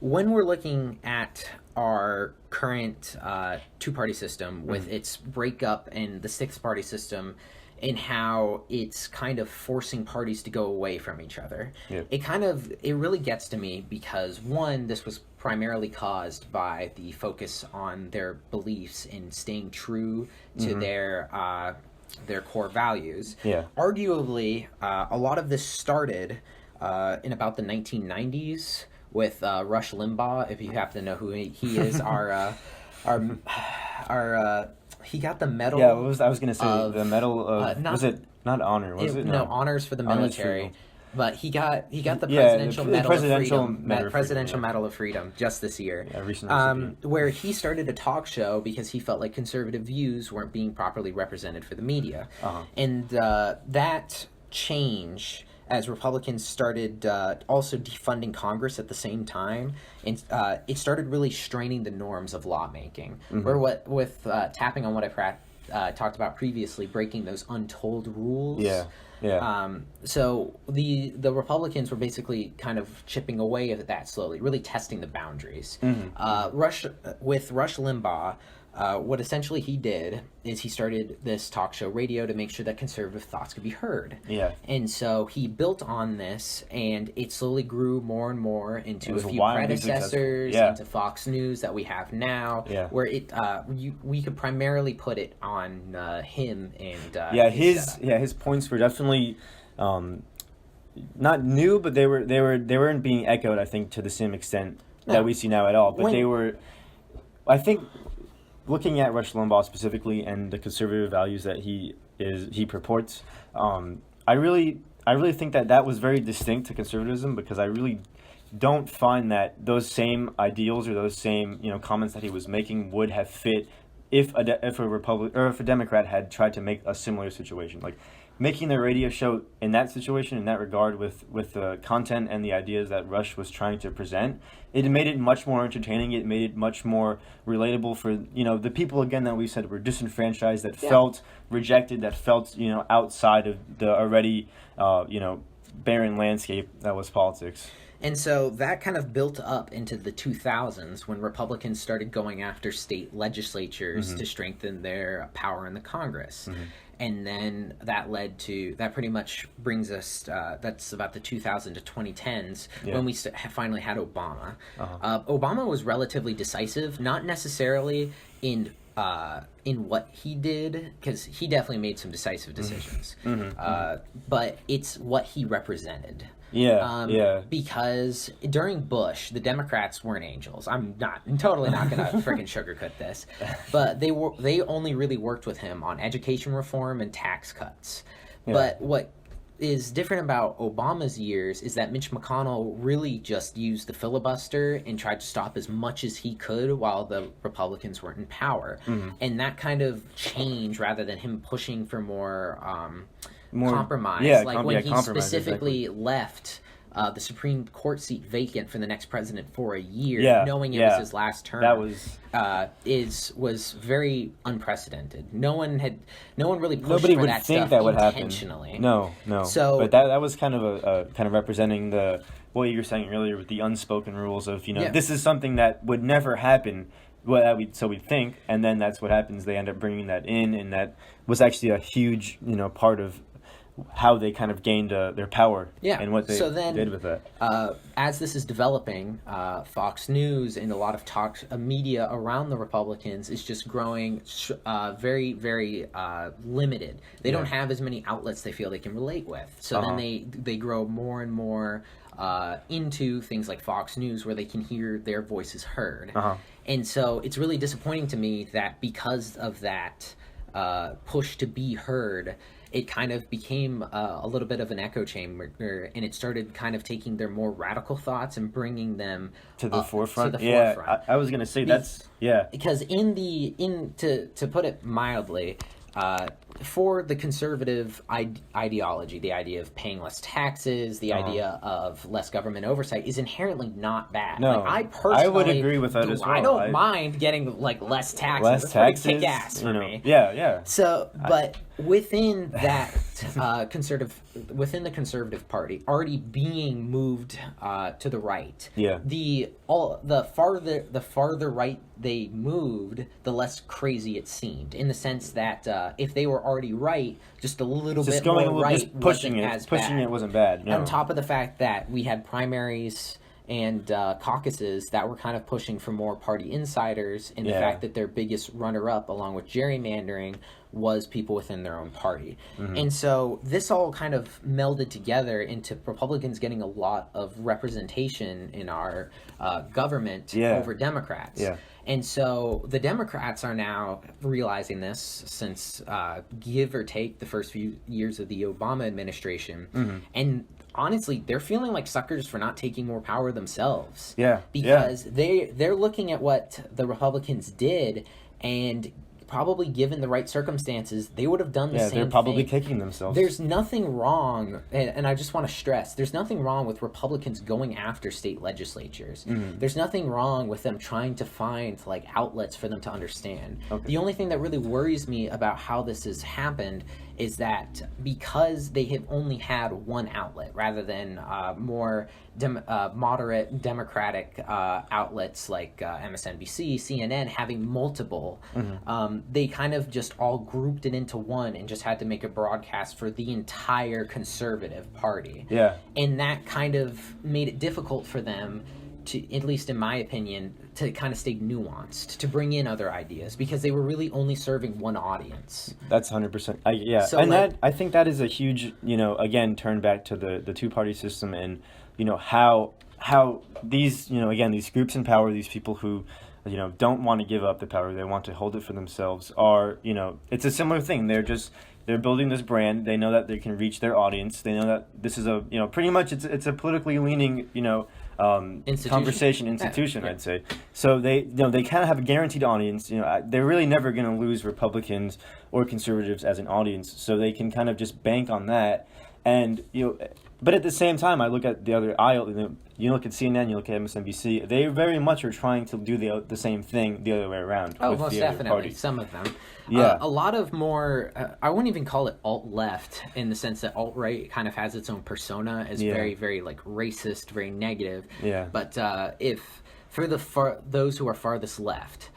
when we're looking at our current two-party system with its breakup and the sixth-party system, and how it's kind of forcing parties to go away from each other, it really gets to me, because one, this was primarily caused by the focus on their beliefs and staying true to their core values. Arguably, a lot of this started in about the 1990s with Rush Limbaugh. If you happen to know who he is, he got the medal. Yeah, I was going to say the medal of, was it not honor? No, honors for the military. But he got the Presidential Medal of Freedom just this year. Yeah, recently. Where he started a talk show because he felt like conservative views weren't being properly represented for the media. And that change, as Republicans started also defunding Congress at the same time, and it started really straining the norms of lawmaking. Where with tapping on what I talked about previously, breaking those untold rules. Yeah. Yeah. So the Republicans were basically kind of chipping away at that slowly, really testing the boundaries. Rush Limbaugh, what essentially he did is he started this talk show radio to make sure that conservative thoughts could be heard. Yeah. And so he built on this, and it slowly grew more and more into a few wildly predecessors, successful. Yeah. into Fox News that we have now, Yeah. where it we could primarily put it on him and his points were definitely not new, but they weren't being echoed, I think, to the same extent that we see now at all. But they were, I think, looking at Rush Limbaugh specifically and the conservative values that he purports, I really think that was very distinct to conservatism, because I really don't find that those same ideals or those same comments that he was making would have fit if a Democrat had tried to make a similar situation. Like, making the radio show in that situation, in that regard, with the content and the ideas that Rush was trying to present, it made it much more entertaining. It made it much more relatable for the people, again, that we said were disenfranchised, that felt rejected, that felt outside of the already barren landscape that was politics. And so that kind of built up into the 2000s, when Republicans started going after state legislatures to strengthen their power in the Congress. And then that pretty much brings us, that's about the 2000 to 2010s, when we finally had Obama. Obama was relatively decisive, not necessarily in what he did, because he definitely made some decisive decisions, but it's what he represented. Because during Bush, the Democrats weren't angels. I'm totally not going to freaking sugarcoat this, but they only really worked with him on education reform and tax cuts. But what is different about Obama's years is that Mitch McConnell really just used the filibuster and tried to stop as much as he could while the Republicans weren't in power. And that kind of change, rather than him pushing for more compromise, when he specifically left the Supreme Court seat vacant for the next president for a year, knowing it was his last term. That was very unprecedented. No one really pushed Nobody for would that think stuff that would intentionally. Happen. No. So, but that was kind of a kind of representing what you were saying earlier with the unspoken rules of this is something that would never happen. So we think, and then that's what happens. They end up bringing that in, and that was actually a huge part of how they kind of gained their power and what they did with that. As this is developing, Fox News and a lot of media around the Republicans is just growing very, very limited. They don't have as many outlets they feel they can relate with. So then they grow more and more into things like Fox News, where they can hear their voices heard. And so it's really disappointing to me that because of that push to be heard, it kind of became a little bit of an echo chamber, and it started kind of taking their more radical thoughts and bringing them to the forefront. Forefront. I was going to say because to put it mildly, for the conservative ideology, the idea of paying less taxes, the idea of less government oversight is inherently not bad. No, I would agree with that as well. I don't mind getting less taxes. Less taxes, kick ass for me. Yeah. So, but within that within the Conservative Party, already being moved to the right, the farther right they moved, the less crazy it seemed. In the sense that if they were already right, just a little bit more right, just pushing it wasn't bad. No. On top of the fact that we had primaries and caucuses that were kind of pushing for more party insiders, and the fact that their biggest runner-up, along with gerrymandering, was people within their own party. And so this all kind of melded together into Republicans getting a lot of representation in our government over Democrats. And so the Democrats are now realizing this, since give or take the first few years of the Obama administration. And honestly, they're feeling like suckers for not taking more power themselves. Because they're looking at what the Republicans did and probably given the right circumstances, they would have done the same thing. Yeah, they're probably kicking themselves. There's nothing wrong, and I just want to stress, there's nothing wrong with Republicans going after state legislatures. There's nothing wrong with them trying to find like outlets for them to understand. Okay. The only thing that really worries me about how this has happened is that because they have only had one outlet rather than more moderate Democratic outlets like MSNBC, CNN having multiple, they kind of just all grouped it into one and just had to make a broadcast for the entire conservative party. Yeah. And that kind of made it difficult for them to, at least in my opinion, to kind of stay nuanced, to bring in other ideas, because they were really only serving one audience. That's 100%. Yeah. So, and like, that, I think that is a huge, again, turn back to the two-party system and, how these, again, these groups in power, these people who, don't want to give up the power, they want to hold it for themselves, are, it's a similar thing. They're building this brand. They know that they can reach their audience. They know that this is a, pretty much it's a politically leaning, institution, Yeah. I'd say. So they kind of have a guaranteed audience. They're really never going to lose Republicans or conservatives as an audience. So they can kind of just bank on that. And, but at the same time, I look at the other aisle. You look at CNN, you look at MSNBC. They very much are trying to do the same thing the other way around. Oh, with most the other definitely. party. Some of them. Yeah. A lot of more, I wouldn't even call it alt-left in the sense that alt-right kind of has its own persona as very, very like racist, very negative. Yeah. But if for those who are farthest left,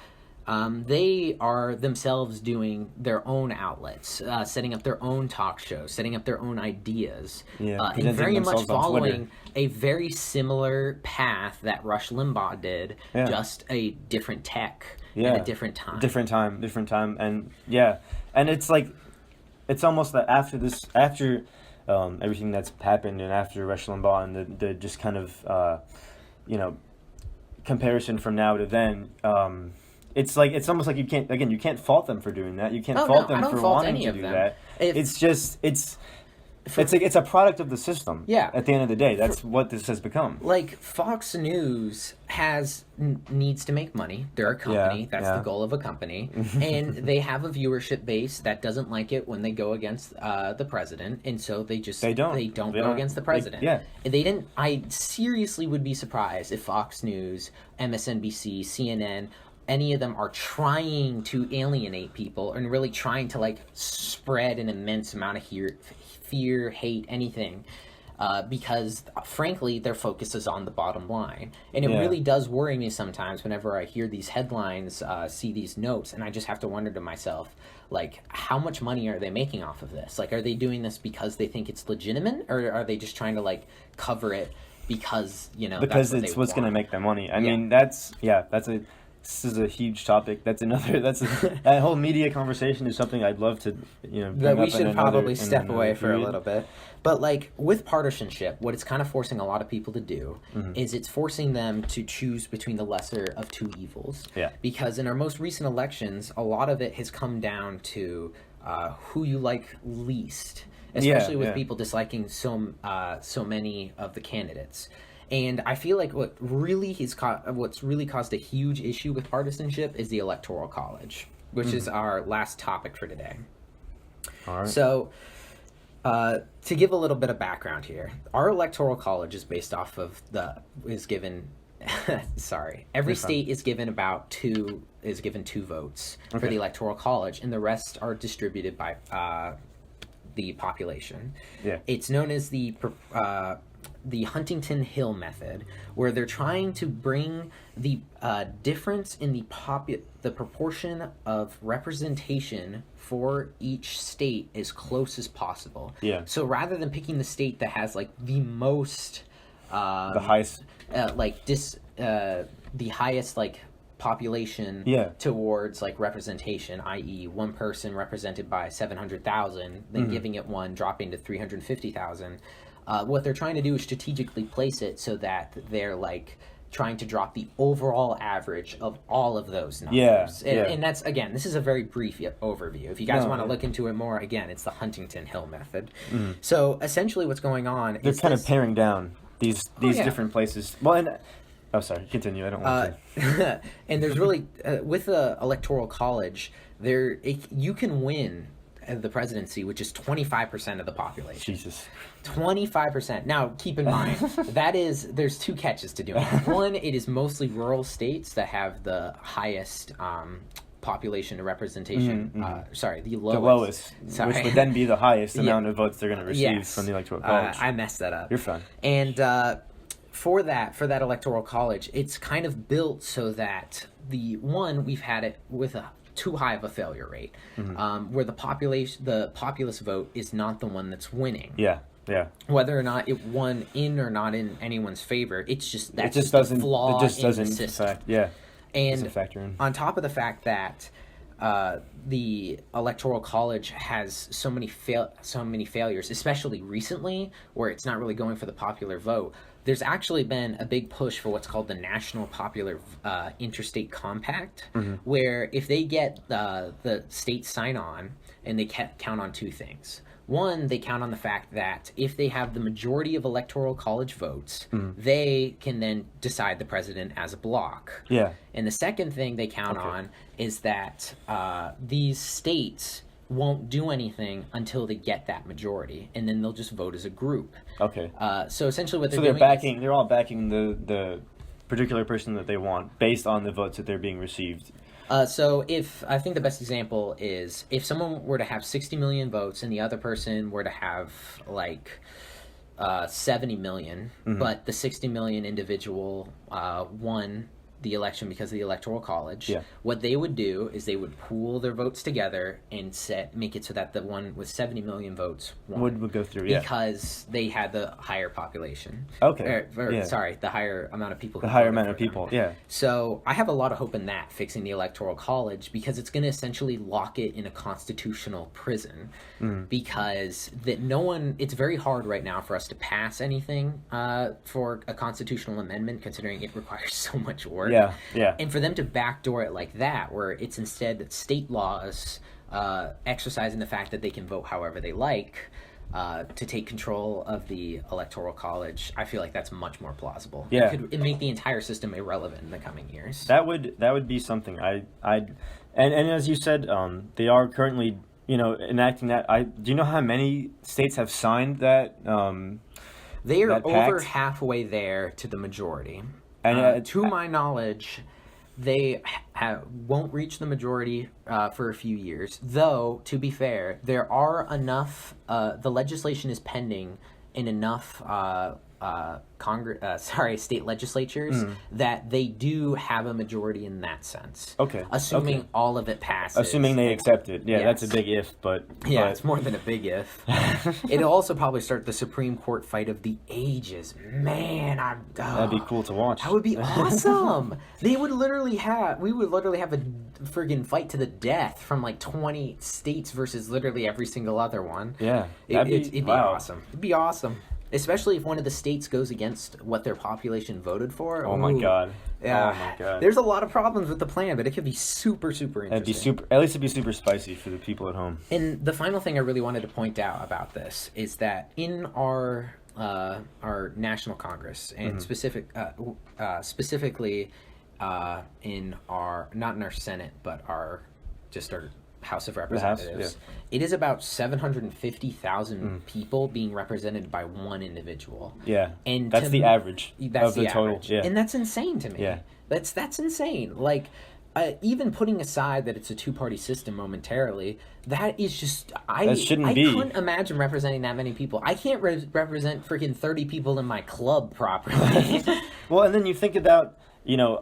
they are themselves doing their own outlets, setting up their own talk shows, setting up their own ideas, and very much following a very similar path that Rush Limbaugh did, just a different tech and a different time. Different time, and and it's like, it's almost that after everything that's happened, and after Rush Limbaugh and the just kind of comparison from now to then. It's almost like you can't fault them for doing that. You can't fault them for wanting to do that. It's a product of the system. Yeah. At the end of the day, that's what this has become. Like Fox News needs to make money. They're a company. That's the goal of a company, and they have a viewership base that doesn't like it when they go against the president, and so they don't go against the president. They didn't. I seriously would be surprised if Fox News, MSNBC, CNN, any of them are trying to alienate people and really trying to like spread an immense amount of fear, hate, anything, because frankly their focus is on the bottom line. And it really does worry me sometimes whenever I hear these headlines, see these notes, and I just have to wonder to myself, like, how much money are they making off of this? Like, are they doing this because they think it's legitimate, or are they just trying to like cover it because because it's what's going to make them money? I mean, this is a huge topic. That whole media conversation is something I'd love to, bring that we up should probably step away for a little bit. But like with partisanship, what it's kind of forcing a lot of people to do is it's forcing them to choose between the lesser of two evils. Yeah. Because in our most recent elections, a lot of it has come down to who you like least, especially with people disliking so many of the candidates. And I feel like what's really caused a huge issue with partisanship is the Electoral College, which is our last topic for today. All right. So, to give a little bit of background here, our Electoral College is based off of every state is given two votes for the Electoral College, and the rest are distributed by the population. Yeah. It's known as the Huntington Hill method, where they're trying to bring the difference in the proportion of representation for each state as close as possible. Yeah. So rather than picking the state that has like the most, the highest, the highest like population towards like representation, i.e. one person represented by 700,000, then giving it one dropping to 350,000. What they're trying to do is strategically place it so that they're like trying to drop the overall average of all of those numbers. And that's, again, this is a very brief overview. If you guys want to look into it more, again, it's the Huntington Hill method. So essentially what's going on is they're kind of paring down these different places. Well, and Oh, sorry. Continue. I don't want to. And there's really with the Electoral College, you can win the presidency, which is 25% of the population. Jesus. 25%. Now, keep in mind, there's two catches to doing it. One, it is mostly rural states that have the highest population to representation. The lowest. The lowest, Sorry. which would then be the highest amount of votes they're going to receive from the Electoral College. I messed that up. You're fine. And for that Electoral College, it's kind of built so that we've had it with too high of a failure rate, where the populist vote is not the one that's winning. Yeah. Whether or not it won in or not in anyone's favor, it's just a flaw in the system. And doesn't factor in. On top of the fact that the Electoral College has so many failures, especially recently, where it's not really going for the popular vote. There's actually been a big push for what's called the National Popular Interstate Compact, where if they get the states sign on, and they count on two things. One, they count on the fact that if they have the majority of Electoral College votes, they can then decide the president as a bloc. Yeah. And the second thing they count on is that these states won't do anything until they get that majority, and then they'll just vote as a group. Okay. So essentially, what they're all backing the particular person that they want based on the votes that they're being received. So I think the best example is if someone were to have 60 million votes and the other person were to have 70 million, but the 60 million individual won the election because of the Electoral College, what they would do is they would pool their votes together and make it so that the one with 70 million votes would go through, because they had the higher population. Sorry, the higher amount of people. So I have a lot of hope in that, fixing the Electoral College, because it's going to essentially lock it in a constitutional prison, because it's very hard right now for us to pass anything for a constitutional amendment, considering it requires so much work. Yeah. And for them to backdoor it like that, where it's instead state laws exercising the fact that they can vote however they like to take control of the Electoral College, I feel like that's much more plausible. Yeah. It make the entire system irrelevant in the coming years. That would be something. And as you said, they are currently enacting that. Do you know how many states have signed that? They are over halfway there to the majority. And to my knowledge, they won't reach the majority for a few years. Though, to be fair, there are enough. The legislation is pending in enough state legislatures that they do have a majority in that sense. Assuming all of it passes. Assuming they accept it. Yeah, that's a big if, but... Yeah, it's more than a big if. It'll also probably start the Supreme Court fight of the ages. Man, that'd be cool to watch. That would be awesome. We would literally have a friggin' fight to the death from 20 states versus literally every single other one. Yeah. It'd be awesome. It'd be awesome. Especially if one of the states goes against what their population voted for. Oh my god. Yeah. Oh my god. There's a lot of problems with the plan, but it could be super, super interesting. At least it'd be super spicy for the people at home. And the final thing I really wanted to point out about this is that in our National Congress, and specifically in our, not in our Senate, but our House of Representatives, it is about 750,000 people being represented by one individual. Yeah, and that's the average of the total. Yeah. And that's insane to me. Yeah, that's insane. Even putting aside that it's a two-party system momentarily, that is just I couldn't imagine representing that many people. I can't represent freaking 30 people in my club properly. Well, and then you think about,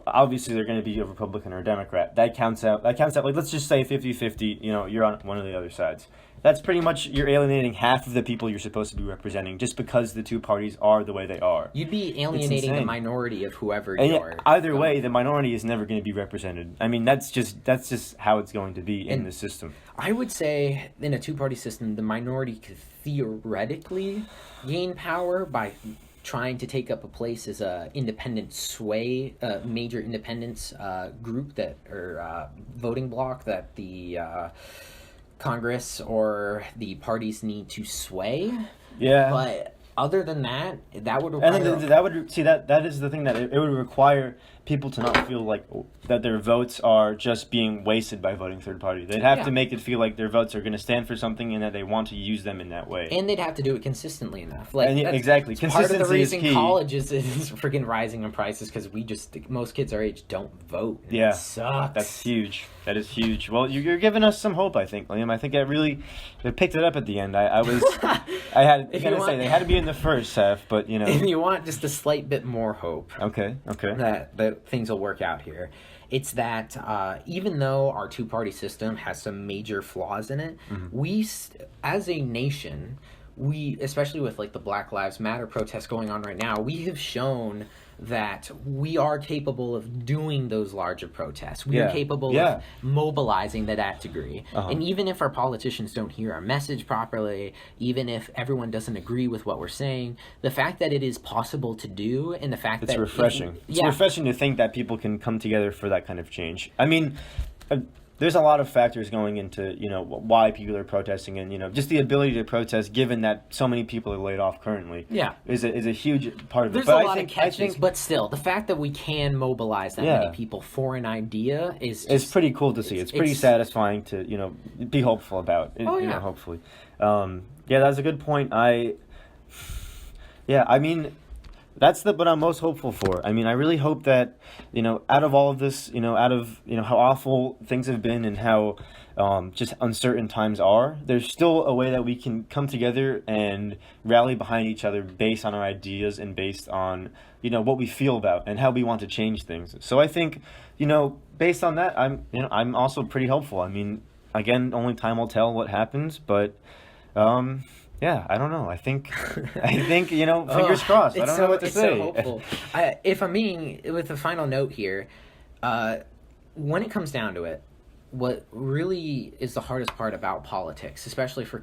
obviously they're going to be a Republican or a Democrat. That counts out. Let's just say 50-50, you're on one of the other sides. That's pretty much, you're alienating half of the people you're supposed to be representing just because the two parties are the way they are. You'd be alienating the minority of whoever you are. Either way, the minority is never going to be represented. I mean, that's just how it's going to be in the system. I would say in a two-party system, the minority could theoretically gain power by trying to take up a place as a independent major independence group or voting bloc that the Congress or the parties need to sway. Yeah. But other than that, that would And require... then that would see that is the thing, that it would require people to not feel like that their votes are just being wasted by voting third party. They'd have to make it feel like their votes are going to stand for something and that they want to use them in that way. And they'd have to do it consistently enough. Like, exactly, part of the reason is key. college is freaking rising in prices, because most kids our age don't vote. Yeah, it sucks. That's huge. That is huge. Well, you're giving us some hope, I think, Liam. I think it picked it up at the end. They had to be in the first half, but If you want just a slight bit more hope, okay, that things will work out here, it's that even though our two-party system has some major flaws in it, we, as a nation, especially with like the Black Lives Matter protests going on right now, we have shown that we are capable of doing those larger protests. We are capable of mobilizing to that degree. And even if our politicians don't hear our message properly, even if everyone doesn't agree with what we're saying, the fact that it is possible to do, and the fact that... It's refreshing. It's refreshing to think that people can come together for that kind of change. I mean... there's a lot of factors going into, why people are protesting, and, just the ability to protest, given that so many people are laid off currently. Yeah. Is a huge part of it. There's a lot of catches, but still, the fact that we can mobilize that many people for an idea is just... It's pretty cool to see. It's pretty satisfying to, be hopeful about. Hopefully. That's a good point. That's what I'm most hopeful for. I mean, I really hope that, out of all of this, out of, how awful things have been and how just uncertain times are, there's still a way that we can come together and rally behind each other based on our ideas and based on, what we feel about and how we want to change things. So I think, based on that, I'm also pretty hopeful. I mean, again, only time will tell what happens, but... I don't know. I think, fingers crossed. I don't know what to say. So hopeful. If I'm being, with a final note here, when it comes down to it, what really is the hardest part about politics, especially for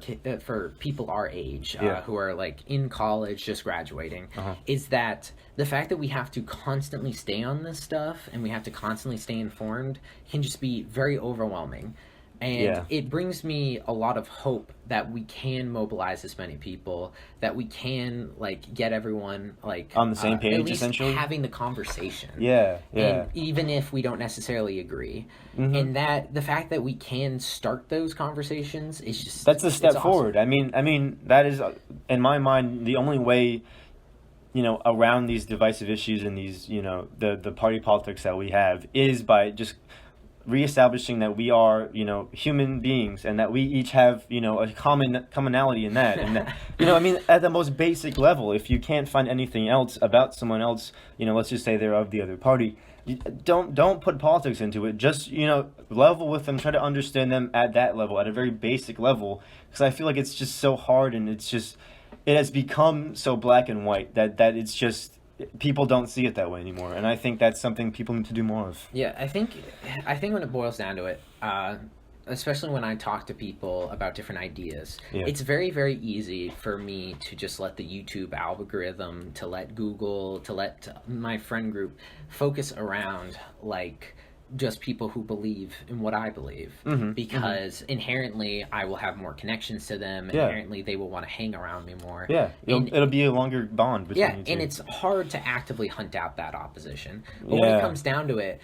people our age, who are like in college, just graduating, is that the fact that we have to constantly stay on this stuff and we have to constantly stay informed can just be very overwhelming. And it brings me a lot of hope that we can mobilize as many people, that we can get everyone on the same page, at least essentially having the conversation. And even if we don't necessarily agree, and that the fact that we can start those conversations is just that's a step awesome. forward. I mean that is, in my mind, the only way, around these divisive issues and these, the party politics that we have is by just reestablishing that we are, human beings, and that we each have, a commonality in that. And that, at the most basic level, if you can't find anything else about someone else, let's just say they're of the other party, don't put politics into it. Just, level with them, try to understand them at that level, at a very basic level, because I feel like it's just so hard, and it has become so black and white that it's just... people don't see it that way anymore, and I think that's something people need to do more of. Yeah, I think when it boils down to it, especially when I talk to people about different ideas, it's very, very easy for me to just let the YouTube algorithm, to let Google, to let my friend group focus around just people who believe in what I believe, because inherently I will have more connections to them. Inherently they will want to hang around me more. It'll be a longer bond between you two. And it's hard to actively hunt out that opposition. But when it comes down to it,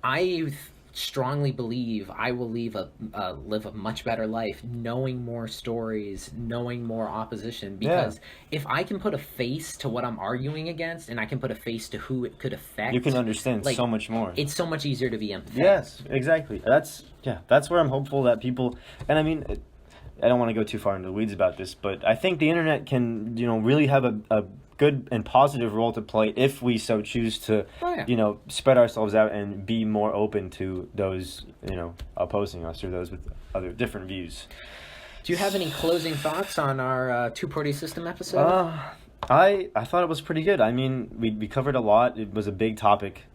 I strongly believe I will live a much better life knowing more stories, knowing more opposition, because if I can put a face to what I'm arguing against, and I can put a face to who it could affect, you can understand so much more. It's so much easier to be empathetic. Yes, exactly. That's where I'm hopeful that people, and I mean, I don't want to go too far into the weeds about this, but I think the internet can, really have a good and positive role to play if we so choose to, spread ourselves out and be more open to those, opposing us or those with other different views. Do you have any closing thoughts on our two-party system episode? I thought it was pretty good. I mean, we covered a lot. It was a big topic.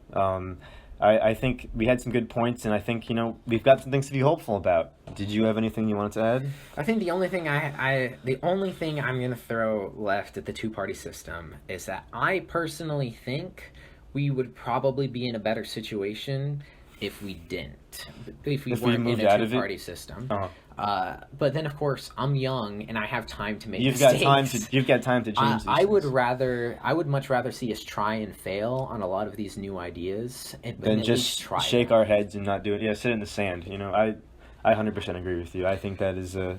I think we had some good points, and I think, we've got some things to be hopeful about. Did you have anything you wanted to add? I think the only thing the only thing I'm going to throw left at the two-party system is that I personally think we would probably be in a better situation if we didn't, if we If we weren't moved in a out of it? two-party system. Uh-huh. But then, of course, I'm young and I have time to make You've mistakes. got time to change these I would things. much rather see us try and fail on a lot of these new ideas and Then at just least try shake them. our heads and not do it. Yeah, sit in the sand. I 100% agree with you. I think that is a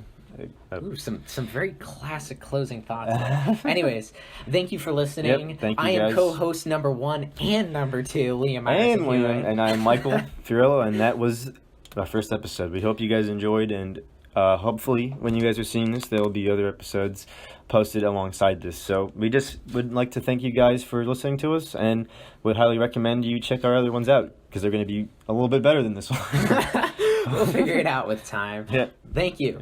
Ooh, some very classic closing thoughts there. Anyways, thank you for listening. Yep, thank you, I am guys. co-host number 1 and number 2, Liam. and Liam, and I'm Michael Fiorello, and that was our first episode. We hope you guys enjoyed, and hopefully when you guys are seeing this, there will be other episodes posted alongside this. So we just would like to thank you guys for listening to us, and would highly recommend you check our other ones out, because they're going to be a little bit better than this one. We'll figure it out with time. Yeah. Thank you.